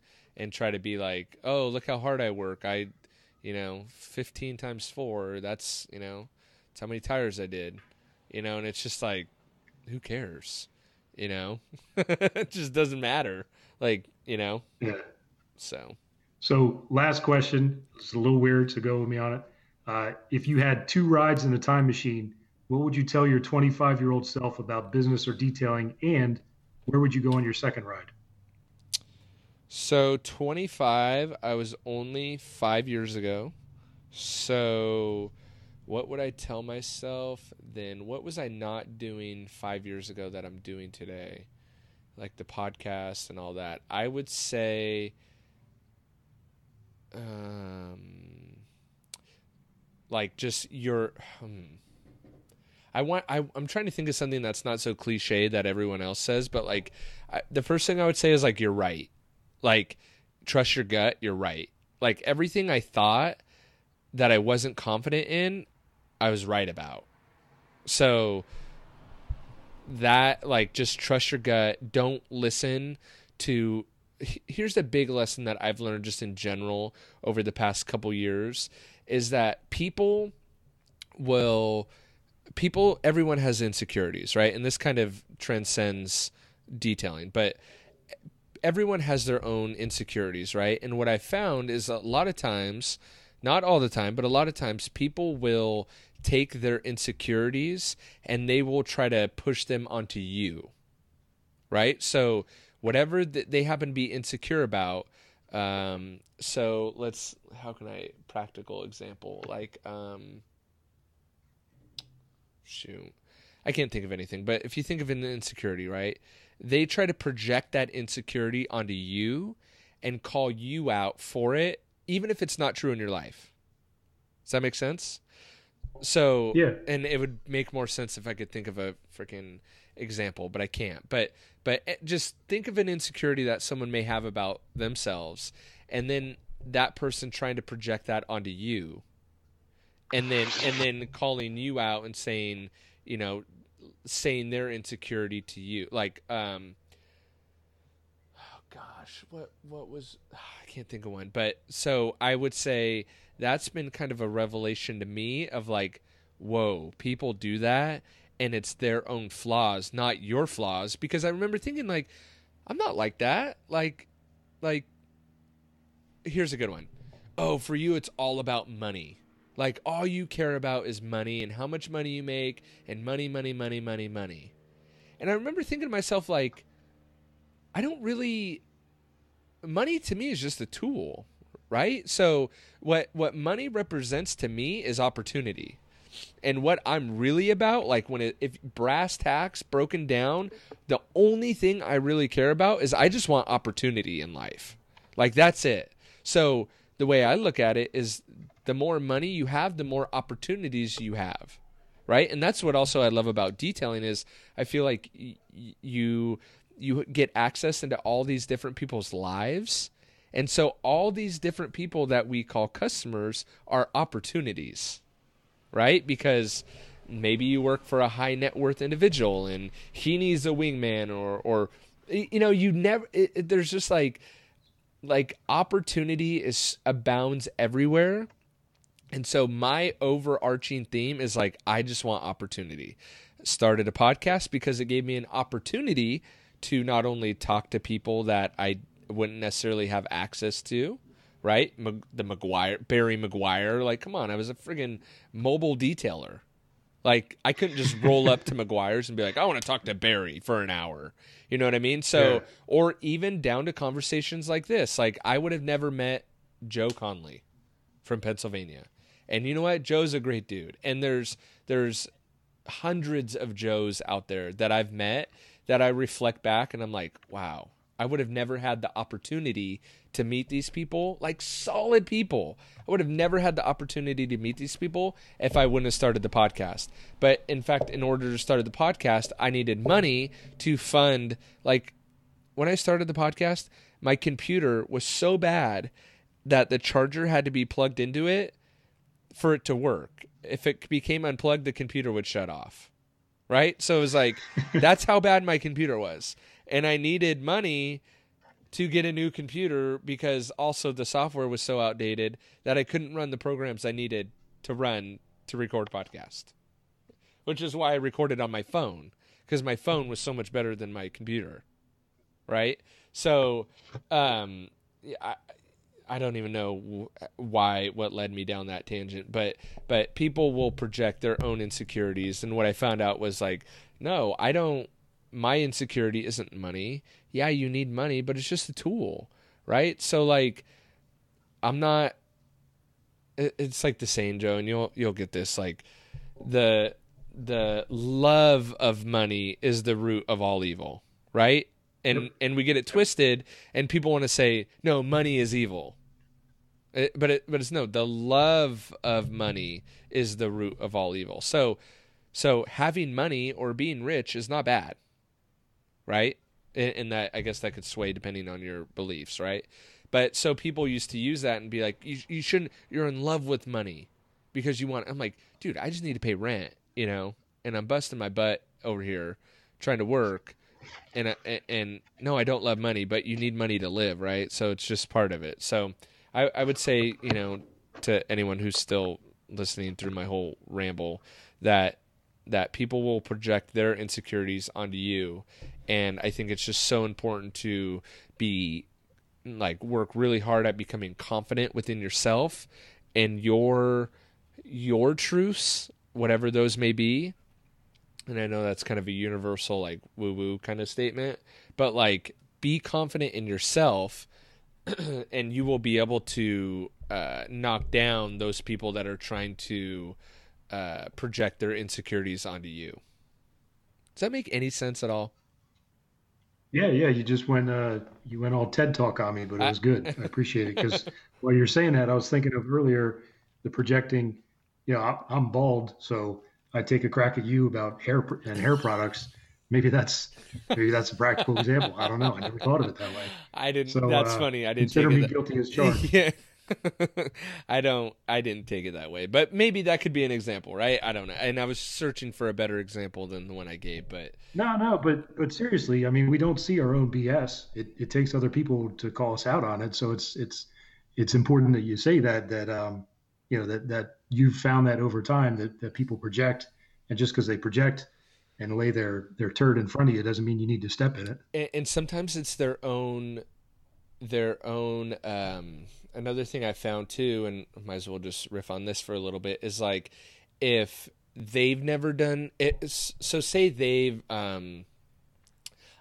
try to be like, oh, look how hard I work. 15 times 4, that's how many tires I did, and it's just like, who cares? It just doesn't matter. Like, Yeah. So last question. It's a little weird, so go with me on it. If you had 2 rides in a time machine, what would you tell your 25-year-old self about business or detailing, and where would you go on your second ride? So 25, I was only 5 years ago. So what would I tell myself then? What was I not doing 5 years ago that I'm doing today? Like the podcast and all that. I would say, like just I'm trying to think of something that's not so cliche that everyone else says, but like the first thing I would say is like, you're right. Like, trust your gut, you're right. Like, everything I thought that I wasn't confident in, I was right about. So, that, like, just trust your gut. Don't listen to... Here's the big lesson that I've learned just in general over the past couple years, is that everyone has insecurities, right? And this kind of transcends detailing, but... everyone has their own insecurities, right? And what I found is a lot of times, not all the time, but a lot of times people will take their insecurities and they will try to push them onto you, right? So whatever they happen to be insecure about, how can practical example? Like, I can't think of anything, but if you think of an insecurity, right? They try to project that insecurity onto you and call you out for it, even if it's not true in your life. Does that make sense? So, yeah. And it would make more sense if I could think of a freaking example, but I can't. But just think of an insecurity that someone may have about themselves, and then that person trying to project that onto you, and then calling you out and saying, saying their insecurity to you, like, what was, I can't think of one, but so I would say that's been kind of a revelation to me of like, whoa, people do that, and it's their own flaws, not your flaws, because I remember thinking like, I'm not like that, like, here's a good one. Oh, for you, it's all about money. Like, all you care about is money and how much money you make and money. And I remember thinking to myself, like, money to me is just a tool, right? So what money represents to me is opportunity. And what I'm really about, like if brass tacks broken down, the only thing I really care about is I just want opportunity in life. Like, that's it. So the way I look at it is, the more money you have, the more opportunities you have, right? And that's what also I love about detailing is I feel like you get access into all these different people's lives. And so all these different people that we call customers are opportunities, right? Because maybe you work for a high net worth individual and he needs a wingman, or there's just like opportunity abounds everywhere. And so my overarching theme is like, I just want opportunity. Started a podcast because it gave me an opportunity to not only talk to people that I wouldn't necessarily have access to, right? Barry Maguire, like, come on, I was a friggin' mobile detailer. Like, I couldn't just roll up to Maguire's and be like, I want to talk to Barry for an hour. You know what I mean? So, yeah. Or even down to conversations like this. Like, I would have never met Joe Conley from Pennsylvania. And you know what? Joe's a great dude. And there's hundreds of Joes out there that I've met that I reflect back and I'm like, wow, I would have never had the opportunity to meet these people, like solid people. I would have never had the opportunity to meet these people if I wouldn't have started the podcast. But in fact, in order to start the podcast, I needed money to fund. Like when I started the podcast, my computer was so bad that the charger had to be plugged into it for it to work. If it became unplugged, the computer would shut off. Right? So it was like, that's how bad my computer was. And I needed money to get a new computer because also the software was so outdated that I couldn't run the programs I needed to run to record podcast. Which is why I recorded on my phone, because my phone was so much better than my computer. Right? So, I don't even know what led me down that tangent, but people will project their own insecurities. And what I found out was like, no, my insecurity isn't money. Yeah, you need money, but it's just a tool, right? So like, it's like the saying, Joe, and you'll get this, like the love of money is the root of all evil, right? And we get it twisted, and people want to say, no, money is evil. But it's no, the love of money is the root of all evil. So having money or being rich is not bad, right? And that, I guess that could sway depending on your beliefs, right? But so people used to use that and be like, you shouldn't, you're in love with money because you want, I'm like, dude, I just need to pay rent, and I'm busting my butt over here trying to work. And no, I don't love money, but you need money to live, right? So it's just part of it. So I would say, to anyone who's still listening through my whole ramble, that people will project their insecurities onto you. And I think it's just so important to be work really hard at becoming confident within yourself and your truths, whatever those may be. And I know that's kind of a universal, woo-woo kind of statement, but be confident in yourself and you will be able to knock down those people that are trying to project their insecurities onto you. Does that make any sense at all? Yeah. You just went all TED Talk on me, but it was good. I appreciate it, because while you're saying that, I was thinking of earlier the projecting. I'm bald, so I take a crack at you about hair and hair products. Maybe that's a practical example. I don't know. I never thought of it that way. I didn't. So, that's funny. I didn't consider me guilty as charged. Yeah. I didn't take it that way, but maybe that could be an example, right? I don't know. And I was searching for a better example than the one I gave, but no, but seriously, I mean, we don't see our own BS. It takes other people to call us out on it. So it's important that you say that you've found that over time that people project, and just because they project and lay their turd in front of you doesn't mean you need to step in it. And sometimes it's their own another thing I found too, and I might as well just riff on this for a little bit, is if they've never done it, so say they've I'm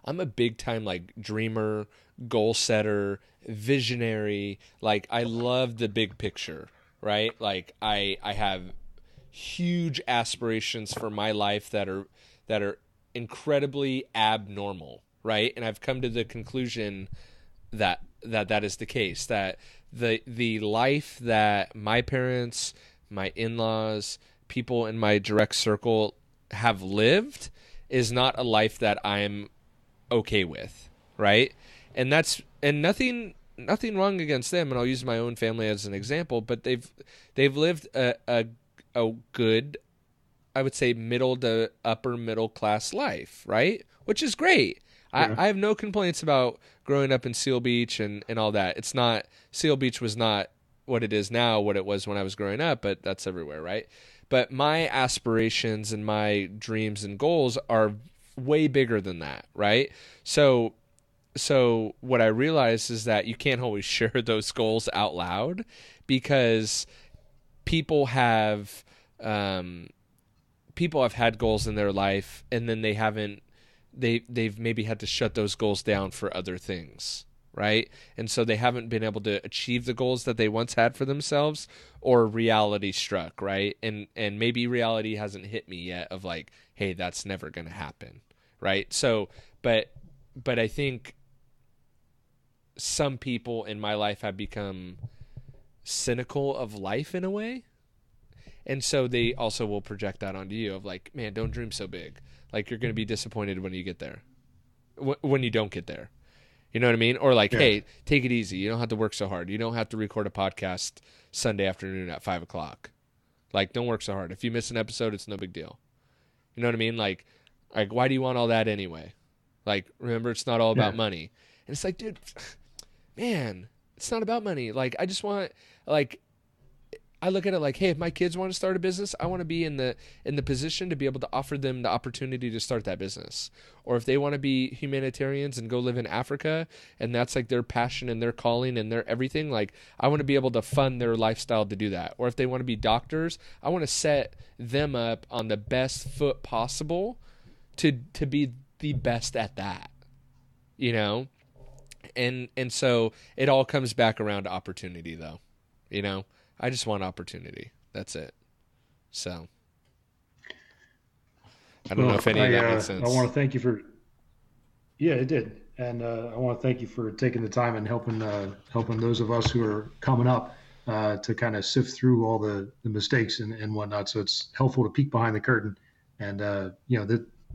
a big time dreamer, goal setter, visionary, I love the big picture, right? I have huge aspirations for my life that are incredibly abnormal, right? And I've come to the conclusion that is the case, that the life that my parents, my in-laws, people in my direct circle have lived is not a life that I'm okay with, right? And nothing wrong against them, and I'll use my own family as an example, but they've lived a good, I would say, middle to upper middle class life, right? Which is great. Yeah. I have no complaints about growing up in Seal Beach and all that. It's not, Seal Beach was not what it is now, what it was when I was growing up, but that's everywhere, right? But my aspirations and my dreams and goals are way bigger than that, right? So what I realized is that you can't always share those goals out loud, because people have had goals in their life, and then they've maybe had to shut those goals down for other things, right? And so they haven't been able to achieve the goals that they once had for themselves, or reality struck, right? And maybe reality hasn't hit me yet of hey, that's never going to happen, right? So, but I think some people in my life have become cynical of life in a way. And so they also will project that onto you of like, man, don't dream so big. Like, you're going to be disappointed when you get there, when you don't get there. You know what I mean? Or like, hey, take it easy. You don't have to work so hard. You don't have to record a podcast Sunday afternoon at 5:00. Like, don't work so hard. If you miss an episode, it's no big deal. You know what I mean? Like, why do you want all that anyway? Like, remember, it's not all about money. And it's like, dude, man, it's not about money. Like, I just want, like, I look at it like, hey, if my kids want to start a business, I want to be in the position to be able to offer them the opportunity to start that business. Or if they want to be humanitarians and go live in Africa, and that's like their passion and their calling and their everything, like, I want to be able to fund their lifestyle to do that. Or if they want to be doctors, I want to set them up on the best foot possible to be the best at that, you know? And so it all comes back around to opportunity, though, you know? I just want opportunity. That's it. So I don't know if any of that makes sense. I want to thank you for. Yeah, it did, and I want to thank you for taking the time and helping those of us who are coming up to kind of sift through all the mistakes and whatnot. So it's helpful to peek behind the curtain, and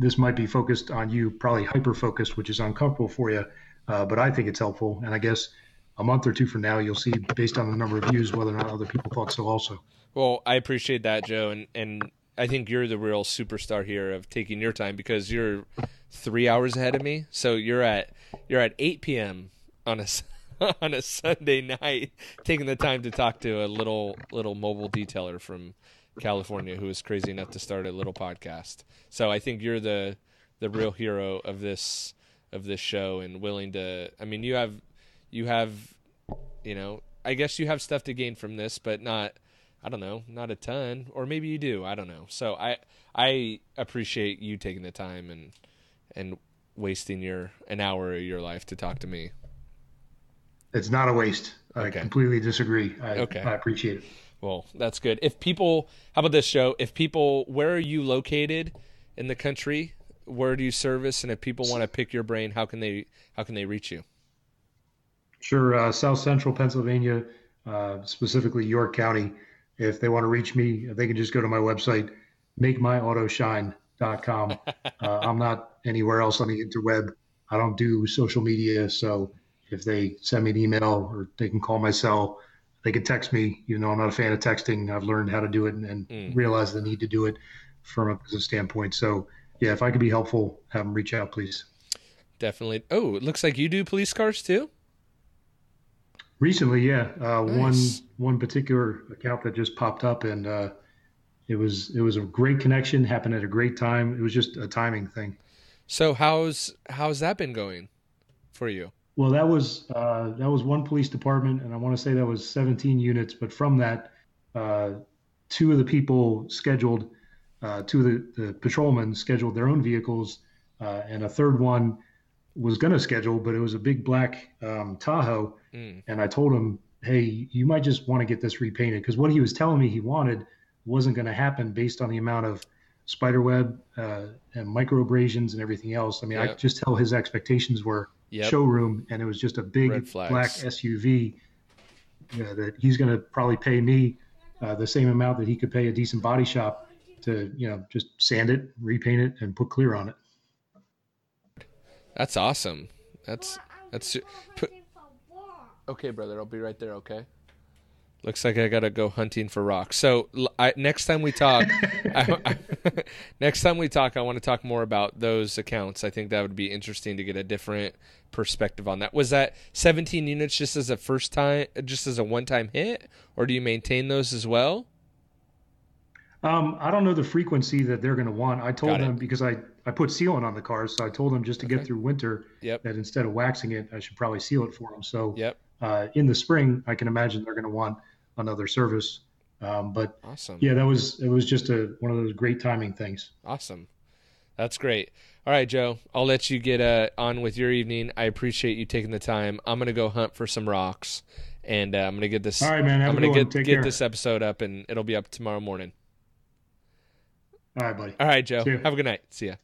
this might be focused on you, probably hyper focused, which is uncomfortable for you, but I think it's helpful, and I guess a month or two from now, you'll see, based on the number of views, whether or not other people thought so also. Well, I appreciate that, Joe, and I think you're the real superstar here of taking your time, because you're 3 hours ahead of me. So you're at 8 p.m. on a Sunday night, taking the time to talk to a little mobile detailer from California who is crazy enough to start a little podcast. So I think you're the real hero of this show, and willing to. I mean, you have, I guess you have stuff to gain from this, but not a ton, or maybe you do. I don't know. So I appreciate you taking the time and wasting an hour of your life to talk to me. It's not a waste. I completely disagree. I appreciate it. Well, that's good. How about this, Joe? Where are you located in the country? Where do you service? And if people want to pick your brain, how can they reach you? Sure. South Central Pennsylvania, specifically York County. If they want to reach me, they can just go to my website, makemyautoshine.com. I'm not anywhere else on the interweb. I don't do social media. So if they send me an email, or they can call my cell, they can text me. I'm not a fan of texting. I've learned how to do it and realize the need to do it from a business standpoint. So yeah, if I could be helpful, have them reach out, please. Definitely. Oh, it looks like you do police cars too? Recently, yeah. Nice. One particular account that just popped up, and it was a great connection, happened at a great time. It was just a timing thing. So how's that been going for you? Well, that was one police department, and I want to say that was 17 units. But from that, two of the people scheduled, two of the patrolmen scheduled their own vehicles, and a third one was going to schedule, but it was a big black Tahoe. And I told him, hey, you might just want to get this repainted, because what he was telling me he wanted wasn't going to happen based on the amount of spiderweb and micro abrasions and everything else. I mean, I could just tell his expectations were showroom, and it was just a big black SUV that he's going to probably pay me the same amount that he could pay a decent body shop to, just sand it, repaint it, and put clear on it. That's awesome. Okay, brother, I'll be right there. Okay. Looks like I gotta go hunting for rocks. So next time we talk, I want to talk more about those accounts. I think that would be interesting to get a different perspective on that. Was that 17 units just as a one-time hit, or do you maintain those as well? I don't know the frequency that they're going to want. I told them, because I put sealant on the cars, so I told them just to get through winter, that instead of waxing it, I should probably seal it for them. So in the spring, I can imagine they're going to want another service. But awesome. Yeah, it was just one of those great timing things. Awesome. That's great. All right, Joe, I'll let you get on with your evening. I appreciate you taking the time. I'm going to go hunt for some rocks, and I'm going to get this. All right, man. I'm going to get this episode up, and it'll be up tomorrow morning. All right, buddy. All right, Joe. Have a good night. See ya.